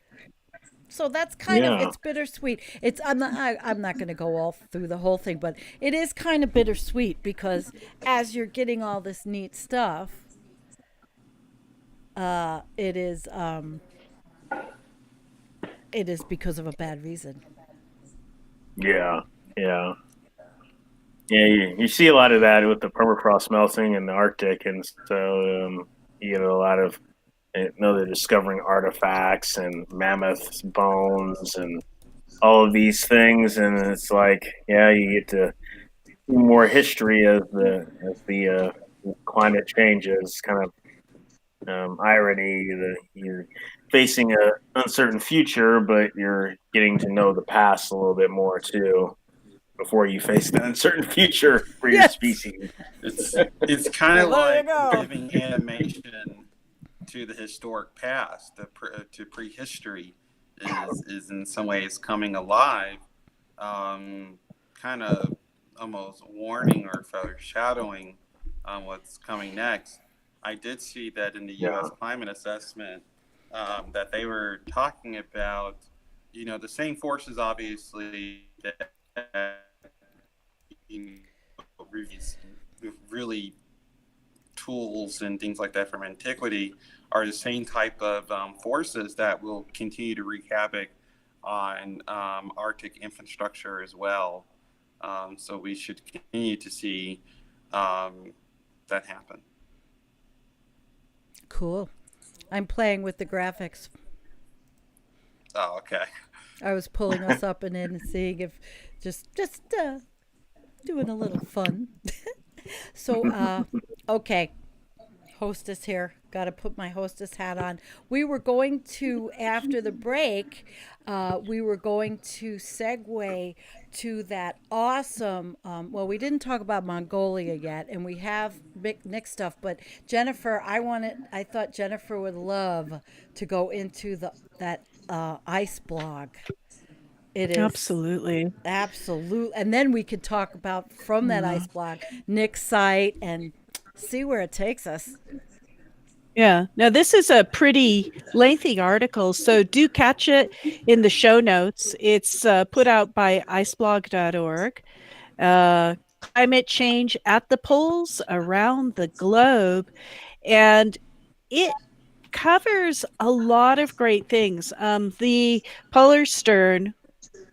So that's kind of, it's bittersweet. I'm not going to go all through the whole thing, but it is kind of bittersweet because as you're getting all this neat stuff, it is because of a bad reason. Yeah. You see a lot of that with the permafrost melting in the Arctic, and so you get a lot of they're discovering artifacts and mammoth bones and all of these things, and it's like, you get to see more history as the climate changes. Kind of irony that you're facing an uncertain future, but you're getting to know the past a little bit more too before you face the uncertain future for your species. It's kind of like giving animation to the historic past, to prehistory is in some ways coming alive, kind of almost warning or foreshadowing what's coming next. I did see that in the U.S. climate assessment that they were talking about, the same forces, obviously, that really tools and things like that from antiquity are the same type of forces that will continue to wreak havoc on Arctic infrastructure as well. So we should continue to see that happen. Cool. I'm playing with the graphics. Oh, okay. I was pulling us up and in and seeing if just doing a little fun. So Okay, hostess here. Got to put my hostess hat on. We were going to, after the break, we were going to segue to that awesome. Well, we didn't talk about Mongolia yet, and we have big Nick stuff. But Jennifer, I thought Jennifer would love to go into that ice blog. It is Absolutely. absolute, and then we could talk about from that Yeah. ice blog Nick's site and see where it takes us. Yeah. Now, this is a pretty lengthy article, so do catch it in the show notes. It's put out by iceblog.org. Climate change at the poles around the globe. And it covers a lot of great things. The polar stern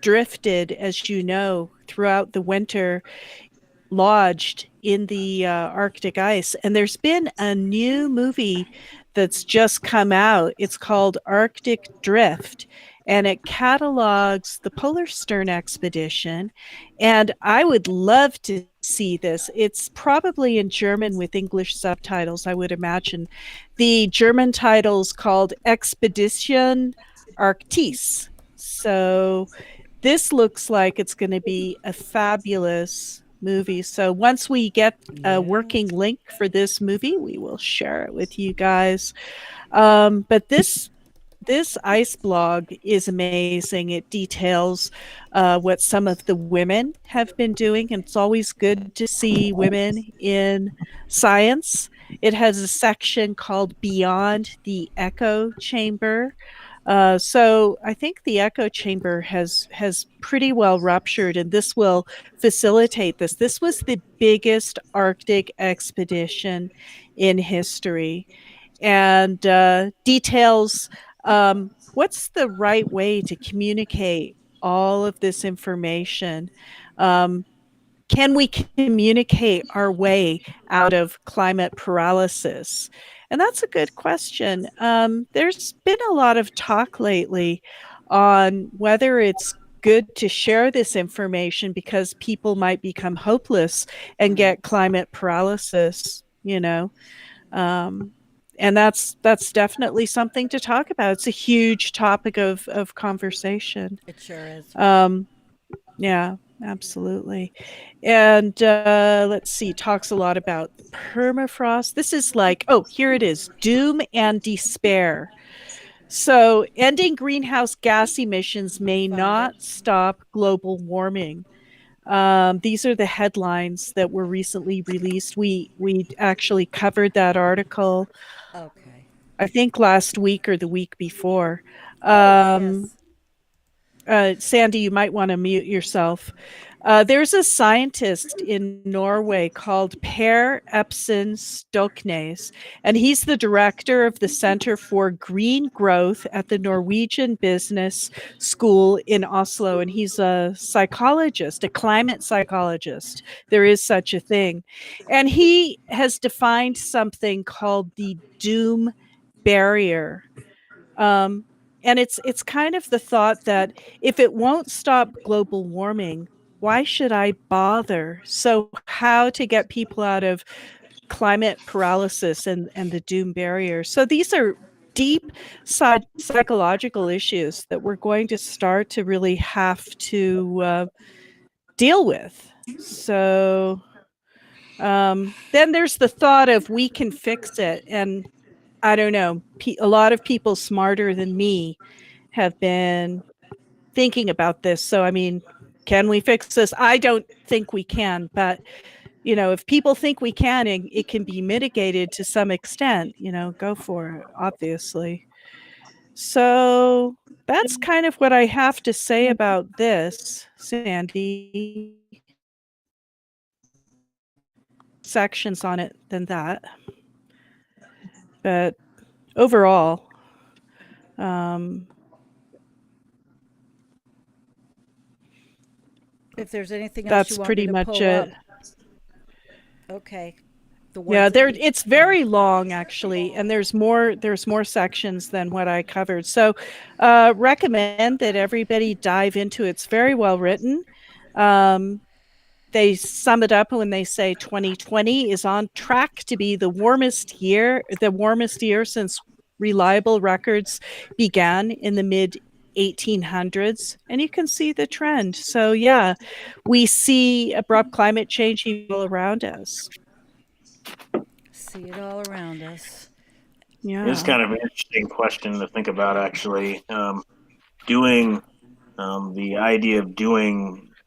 drifted, as you know, throughout the winter, lodged in the Arctic ice. And there's been a new movie that's just come out. It's called Arctic Drift, and it catalogs the Polar Stern expedition. And I would love to see this. It's probably in German with English subtitles, I would imagine. The German title's called Expedition Arctis. So this looks like it's going to be a fabulous movie. So once we get a working link for this movie, we will share it with you guys. But this ice blog is amazing. It details what some of the women have been doing, and it's always good to see women in science. It has a section called Beyond the Echo Chamber. So I think the echo chamber has pretty well ruptured, and this will facilitate this. This was the biggest Arctic expedition in history, and details what's the right way to communicate all of this information. Can we communicate our way out of climate paralysis? And that's a good question. There's been a lot of talk lately on whether it's good to share this information because people might become hopeless and get climate paralysis, you know. Um, and that's definitely something to talk about. It's a huge topic of conversation. It sure is. Yeah, absolutely. And let's see, talks a lot about permafrost. This is like, oh, here it is, doom and despair. So ending greenhouse gas emissions may not stop global warming. These are the headlines that were recently released. We actually covered that article, Okay. I think last week or the week before. Yes. Sandy, you might want to mute yourself. There's a scientist in Norway called Per Epson Stoknes, and he's the director of the Center for Green Growth at the Norwegian Business School in Oslo. And he's a psychologist, a climate psychologist. There is such a thing. And he has defined something called the doom barrier. And it's kind of the thought that if it won't stop global warming, why should I bother? So how to get people out of climate paralysis and the doom barrier. So these are deep psychological issues that we're going to start to really have to deal with. So then there's the thought of we can fix it. And I don't know, a lot of people smarter than me have been thinking about this. So, I mean, can we fix this? I don't think we can, but you know, if people think we can, it can be mitigated to some extent, you know, go for it, obviously. So that's kind of what I have to say about this, Sandy. Sections on it than that. But overall, If there's anything else that's you want pretty me to much pull it. up. Okay. The Yeah, ones that you- it's very long actually, and there's more sections than what I covered. So recommend that everybody dive into it. It's very well written. they sum it up when they say 2020 is on track to be the warmest year since reliable records began in the mid 1800s, and you can see the trend. So yeah, we see abrupt climate change all around us. See it all around us. Yeah. It's kind of an interesting question to think about, actually. Doing the idea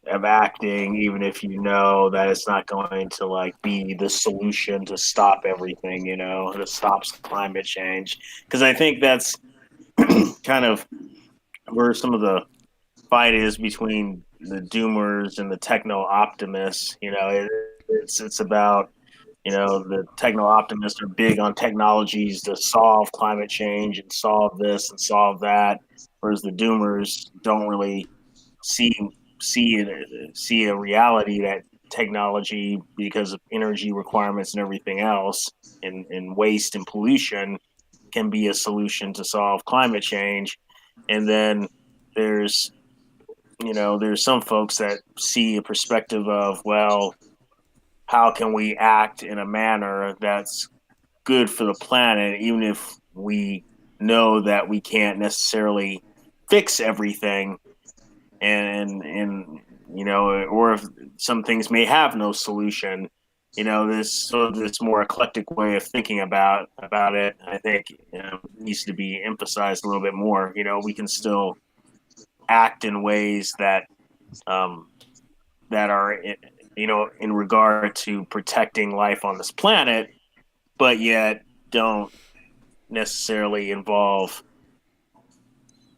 of acting, even if you know that it's not going to like be the solution to stop everything, that stops climate change. Because I think that's kind of where some of the fight is between the doomers and the techno optimists. It's about the techno optimists are big on technologies to solve climate change and solve this and solve that, whereas the doomers don't really see see a reality that technology, because of energy requirements and everything else, and waste and pollution, can be a solution to solve climate change. And then there's there's some folks that see a perspective of, well, how can we act in a manner that's good for the planet, even if we know that we can't necessarily fix everything, and or if some things may have no solution. This more eclectic way of thinking about it, I think, needs to be emphasized a little bit more. We can still act in ways that that are in regard to protecting life on this planet, but yet don't necessarily involve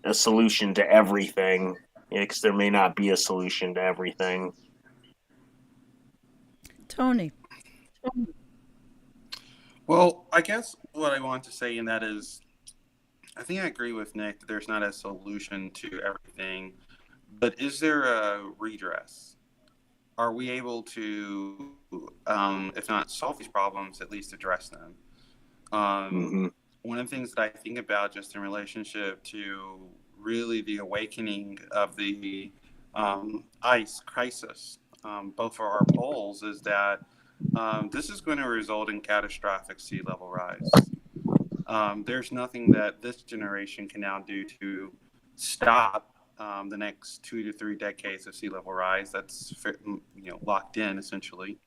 a solution to everything, because there may not be a solution to everything. Tony. Well, I guess what I want to say in that is, I think I agree with Nick that there's not a solution to everything, but is there a redress? Are we able to, if not solve these problems, at least address them? One of the things that I think about just in relationship to really the awakening of the ice crisis, both for our poles, is that this is going to result in catastrophic sea level rise. There's nothing that this generation can now do to stop the next 2 to 3 decades of sea level rise. That's locked in essentially.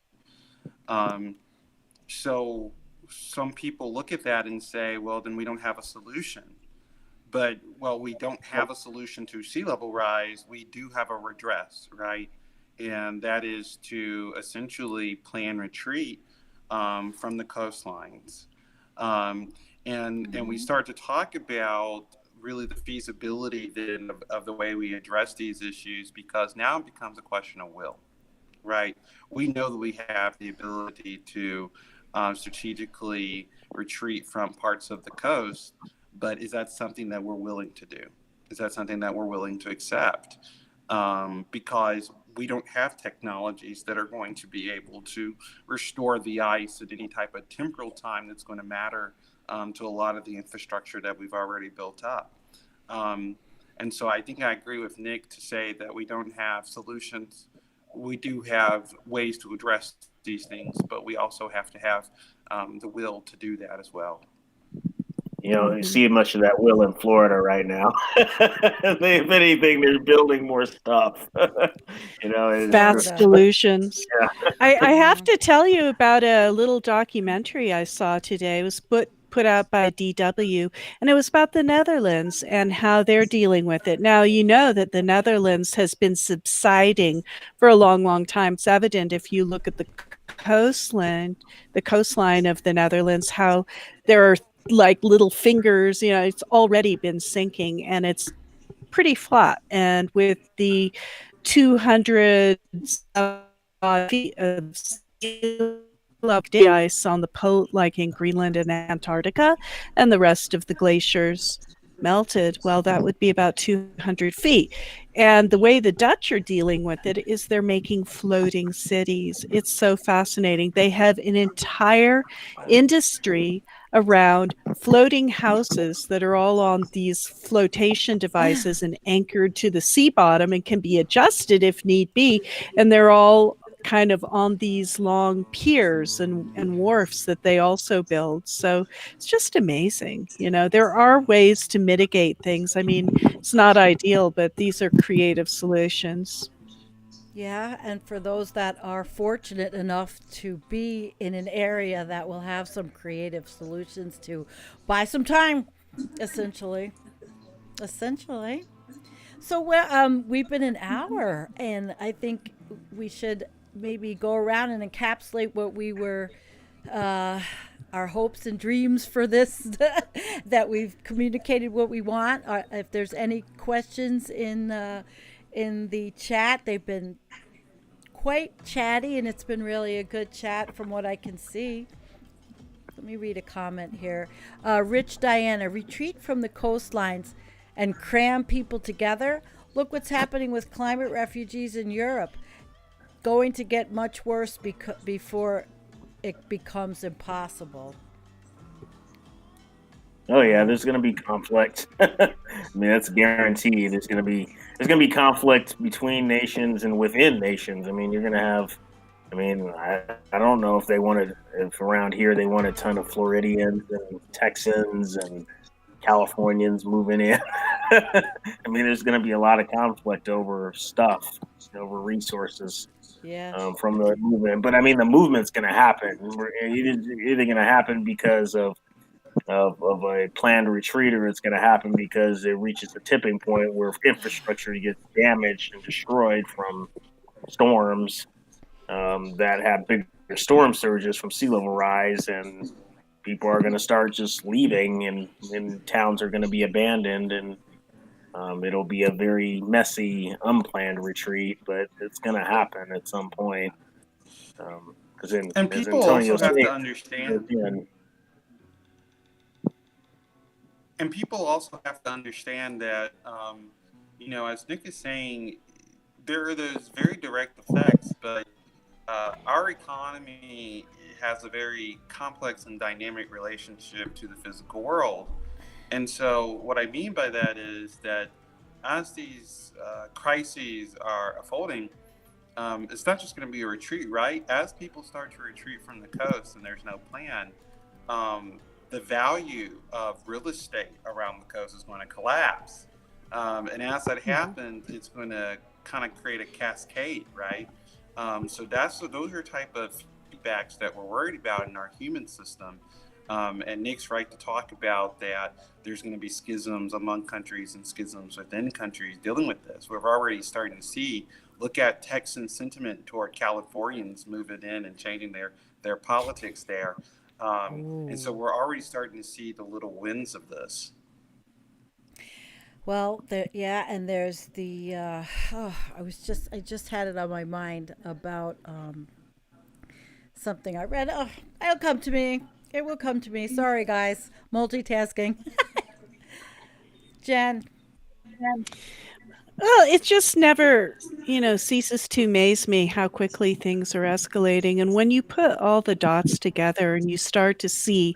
So some people look at that and say, well, then we don't have a solution. But, well, we don't have a solution to sea level rise. We do have a redress, right? And that is to essentially plan retreat from the coastlines. And we start to talk about really the feasibility then of the way we address these issues, because now it becomes a question of will, right? We know that we have the ability to strategically retreat from parts of the coast, but is that something that we're willing to do? Is that something that we're willing to accept? Because we don't have technologies that are going to be able to restore the ice at any type of temporal time that's going to matter to a lot of the infrastructure that we've already built up. And so I think I agree with Nick to say that we don't have solutions. We do have ways to address these things, but we also have to have the will to do that as well. You see much of that will in Florida right now. If anything, they're building more stuff. Fast solutions. Yeah. I have to tell you about a little documentary I saw today. It was put out by DW, and it was about the Netherlands and how they're dealing with it. Now, you know that the Netherlands has been subsiding for a long, long time. It's evident if you look at the coastline of the Netherlands, how there are like little fingers, it's already been sinking, and it's pretty flat. And with the 200 feet of ice on the like in Greenland and Antarctica, and the rest of the glaciers melted, well, that would be about 200 feet. And the way the Dutch are dealing with it is they're making floating cities. It's so fascinating. They have an entire industry around floating houses that are all on these flotation devices and anchored to the sea bottom and can be adjusted if need be. And they're all kind of on these long piers and wharfs that they also build. So it's just amazing. There are ways to mitigate things. I mean, it's not ideal, but these are creative solutions. Yeah, and for those that are fortunate enough to be in an area that will have some creative solutions to buy some time, essentially. Essentially. So we've been an hour, and I think we should maybe go around and encapsulate what we were, uh, our hopes and dreams for this, that we've communicated what we want. If there's any questions in the chat, they've been quite chatty, and it's been really a good chat from what I can see. Let me read a comment here. Rich Diana, retreat from the coastlines and cram people together. Look what's happening with climate refugees in Europe. Going to get much worse before it becomes impossible. Oh yeah, there's going to be conflict. I mean, that's guaranteed. There's going to be conflict between nations and within nations. I mean, you're going to have. I mean, I don't know if around here they want a ton of Floridians and Texans and Californians moving in. I mean, there's going to be a lot of conflict over stuff, over resources. Yeah. From the movement. But I mean, the movement's going to happen. It's either going to happen because of a planned retreat, or it's going to happen because it reaches a tipping point where infrastructure gets damaged and destroyed from storms that have bigger storm surges from sea level rise, and people are going to start just leaving, and towns are going to be abandoned, and it'll be a very messy, unplanned retreat, but it's going to happen at some point. And people also have to understand. And people also have to understand that, as Nick is saying, there are those very direct effects, but our economy has a very complex and dynamic relationship to the physical world. And so what I mean by that is that as these crises are unfolding, it's not just going to be a retreat, right? As people start to retreat from the coast and there's no plan, the value of real estate around the coast is going to collapse. And as that happens, it's going to kind of create a cascade, right? So those are type of feedbacks that we're worried about in our human system. And Nick's right to talk about that there's going to be schisms among countries and schisms within countries dealing with this. We're already starting to see, look at Texan sentiment toward Californians moving in and changing their politics there. And so we're already starting to see the little wins of this. Well, and there's the I just had it on my mind about something I read. Oh, it'll come to me. It will come to me. Sorry, guys. Multitasking. Jen. Well, it just never, ceases to amaze me how quickly things are escalating. And when you put all the dots together and you start to see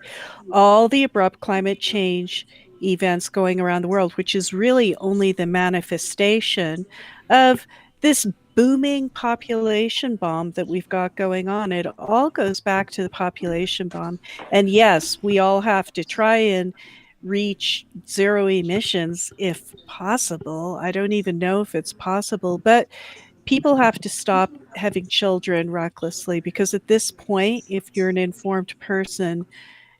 all the abrupt climate change events going around the world, which is really only the manifestation of this booming population bomb that we've got going on. It all goes back to the population bomb. And yes, we all have to try and reach zero emissions if possible. I don't even know if it's possible, but people have to stop having children recklessly, because at this point, if you're an informed person,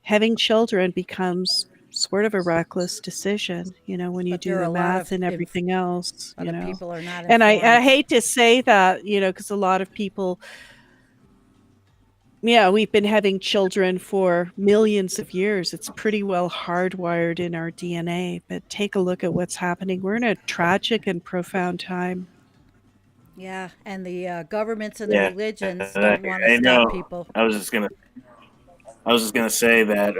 having children becomes sort of a reckless decision, when you do the math and everything else. People are not informed. And I hate to say that, because a lot of people, we've been having children for millions of years. It's pretty well hardwired in our DNA. But take a look at what's happening. We're in a tragic and profound time. Yeah, and the governments and the religions don't want to stop people. I was just gonna say that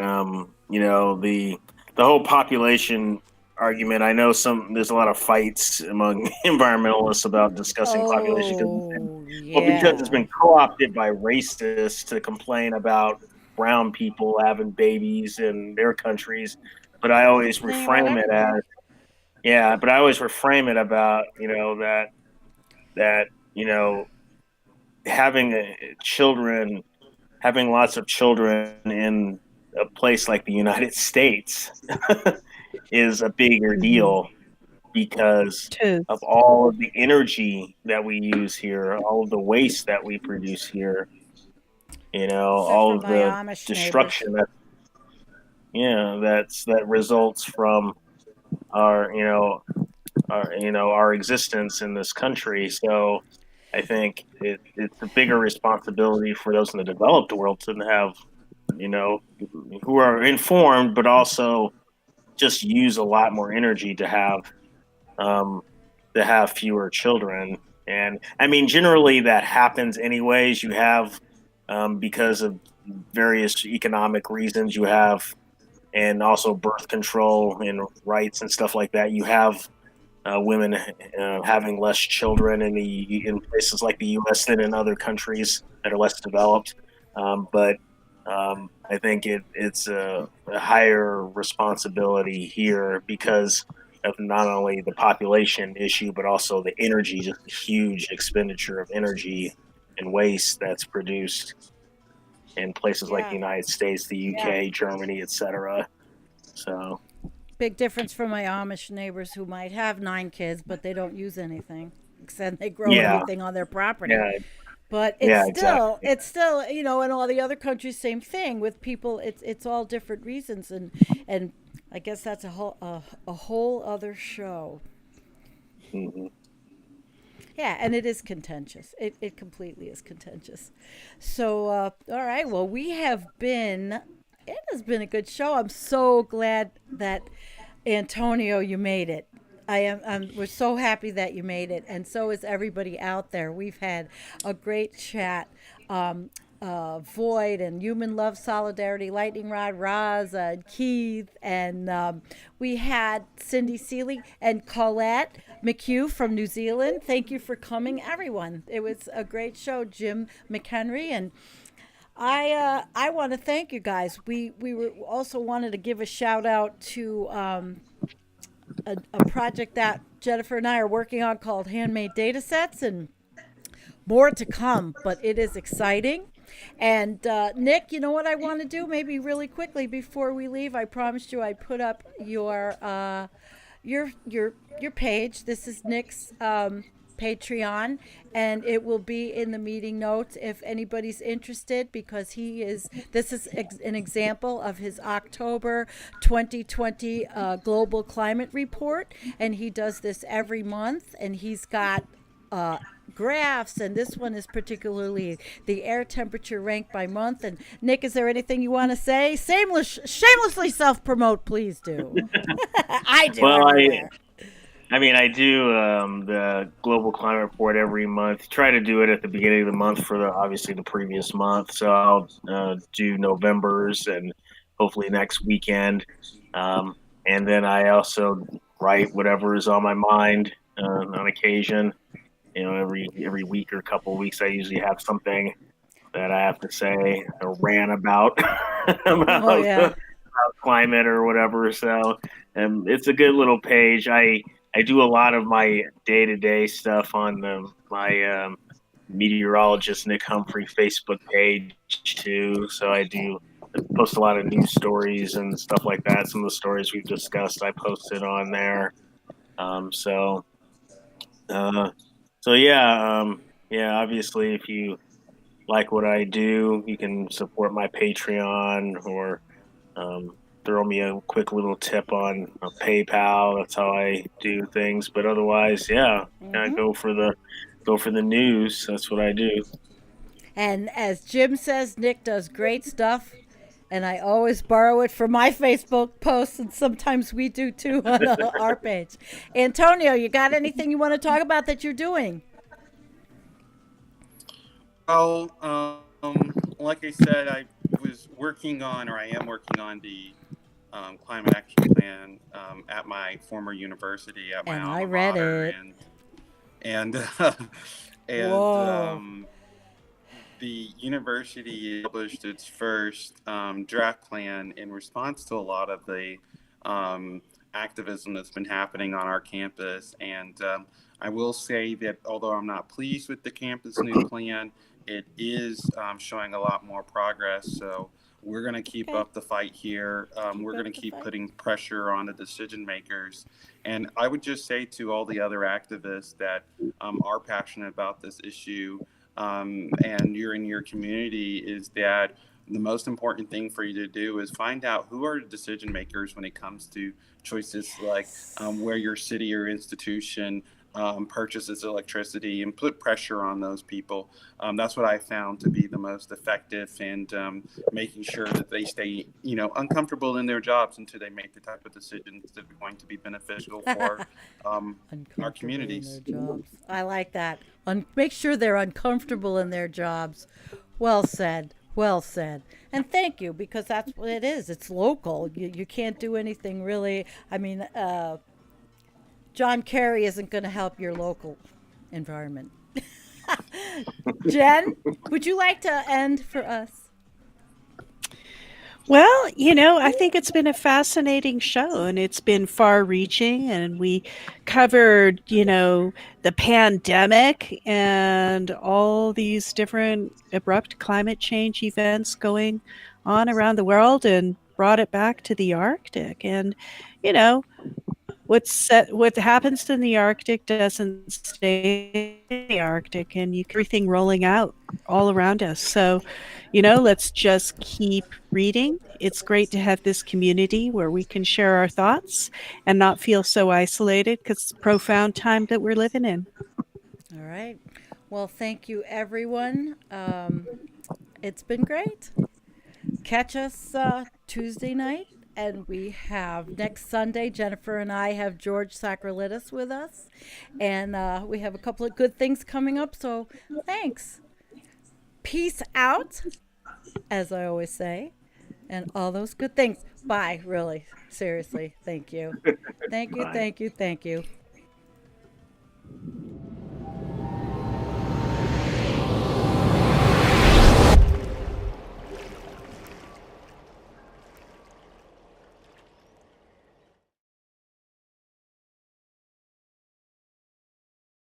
the whole population argument. I know there's a lot of fights among environmentalists about discussing population. Because it's been co-opted by racists to complain about brown people having babies in their countries. But I always reframe it as, about, that having having lots of children in a place like the United States is a bigger Mm-hmm. deal because Tis. of all of the energy that we use here, all of the waste that we produce here, Except for all of my the Amish neighbors. destruction that results from our, our existence in this country. So I think it's a bigger responsibility for those in the developed world to have, you know, who are informed, but also just use a lot more energy um, to have fewer children. And I mean, generally that happens anyways. You have because of various economic reasons, you have, and also birth control and rights and stuff like that. You have women having less children in places like the U.S. than in other countries that are less developed. But I think it's a higher responsibility here because of not only the population issue but also the energy, just the huge expenditure of energy and waste that's produced in places like the Yeah. United States, the UK, Germany, etc. So Big difference from my Amish neighbors who might have 9 kids, but they don't use anything. Except they grow yeah, everything on their property. yeah, But yeah, exactly. it's still, in all the other countries, same thing with people. It's all different reasons, and I guess that's a whole other show. Hmm. Yeah, and it is contentious. It completely is contentious. So, all right. Well, it has been a good show. I'm so glad that Antonio, you made it. We're so happy that you made it, and so is everybody out there. We've had a great chat. Um, Void and Human Love Solidarity, Lightning Rod, Roz, and Keith, and we had Cindy Seeley and Colette McHugh from New Zealand. Thank you for coming, everyone. It was a great show. Jim McHenry, and I want to thank you guys. We were also wanted to give a shout out to a project that Jennifer and I are working on called Handmade Data Sets, and more to come, but it is exciting. And Nick, you know what I want to do? Maybe really quickly before we leave, I promised you I'd put up your page. This is Nick's Patreon, and it will be in the meeting notes if anybody's interested, because this is an example of his October 2020 global climate report, and he does this every month, and he's got uh, graphs, and this one is particularly the air temperature ranked by month. And Nick, is there anything you want to say? Shamelessly self promote, please do. I do Well, everywhere. I mean, I do the global climate report every month. Try to do it at the beginning of the month for obviously the previous month. So I'll do November's and hopefully next weekend. Um, and then I also write whatever is on my mind on occasion. Every week or couple of weeks, I usually have something that I have to say or rant about Oh about yeah. climate or whatever. So it's a good little page. I do a lot of my day to day stuff on my meteorologist Nick Humphrey Facebook page too. So I do post a lot of news stories and stuff like that. Some of the stories we've discussed, I posted on there. Um, so uh, yeah. Obviously, if you like what I do, you can support my Patreon or um, throw me a quick little tip on PayPal. That's how I do things. But otherwise, yeah, Hmm. go for the news. That's what I do. And as Jim says, Nick does great stuff. And I always borrow it for my Facebook posts, and sometimes we do too on our page. Antonio, you got anything you want to talk about that you're doing? Well, like I said, I was working on, or I am working on the climate action plan at my former university, at my And I alma read mater, it. and and Whoa. the university published its first draft plan in response to a lot of the um, activism that's been happening on our campus. And I will say that although I'm not pleased with the campus new plan, it is showing a lot more progress. So we're going to keep Okay. up the fight here. We're up going to the keep fight. putting pressure on the decision makers. And I would just say to all the other activists that are passionate about this issue, and you're in your community, is that the most important thing for you to do is find out who are the decision makers when it comes to choices like where your city or institution purchases electricity, and put pressure on those people. That's what I found to be the most effective, and making sure that they stay, uncomfortable in their jobs until they make the type of decisions that are going to be beneficial for our Uncomfortable in communities. their jobs. I like that. Make sure they're uncomfortable in their jobs. Well said. Well said. And thank you, because that's what it is. It's local. You can't do anything really. I mean, John Kerry isn't going to help your local environment. Jen, would you like to end for us? Well, I think it's been a fascinating show, and it's been far reaching, and we covered, the pandemic and all these different abrupt climate change events going on around the world, and brought it back to the Arctic. And, you know, what happens in the Arctic doesn't stay in the Arctic, and everything rolling out all around us. So, let's just keep reading. It's great to have this community where we can share our thoughts and not feel so isolated, because it's a profound time that we're living in. All right. Well, thank you, everyone. It's been great. Catch us Tuesday night. And we have next Sunday, Jennifer and I have George Sakralitis with us. And we have a couple of good things coming up. So thanks. Peace out, as I always say. And all those good things. Bye, really. Seriously. Thank you. Thank you, Bye. thank you, thank you.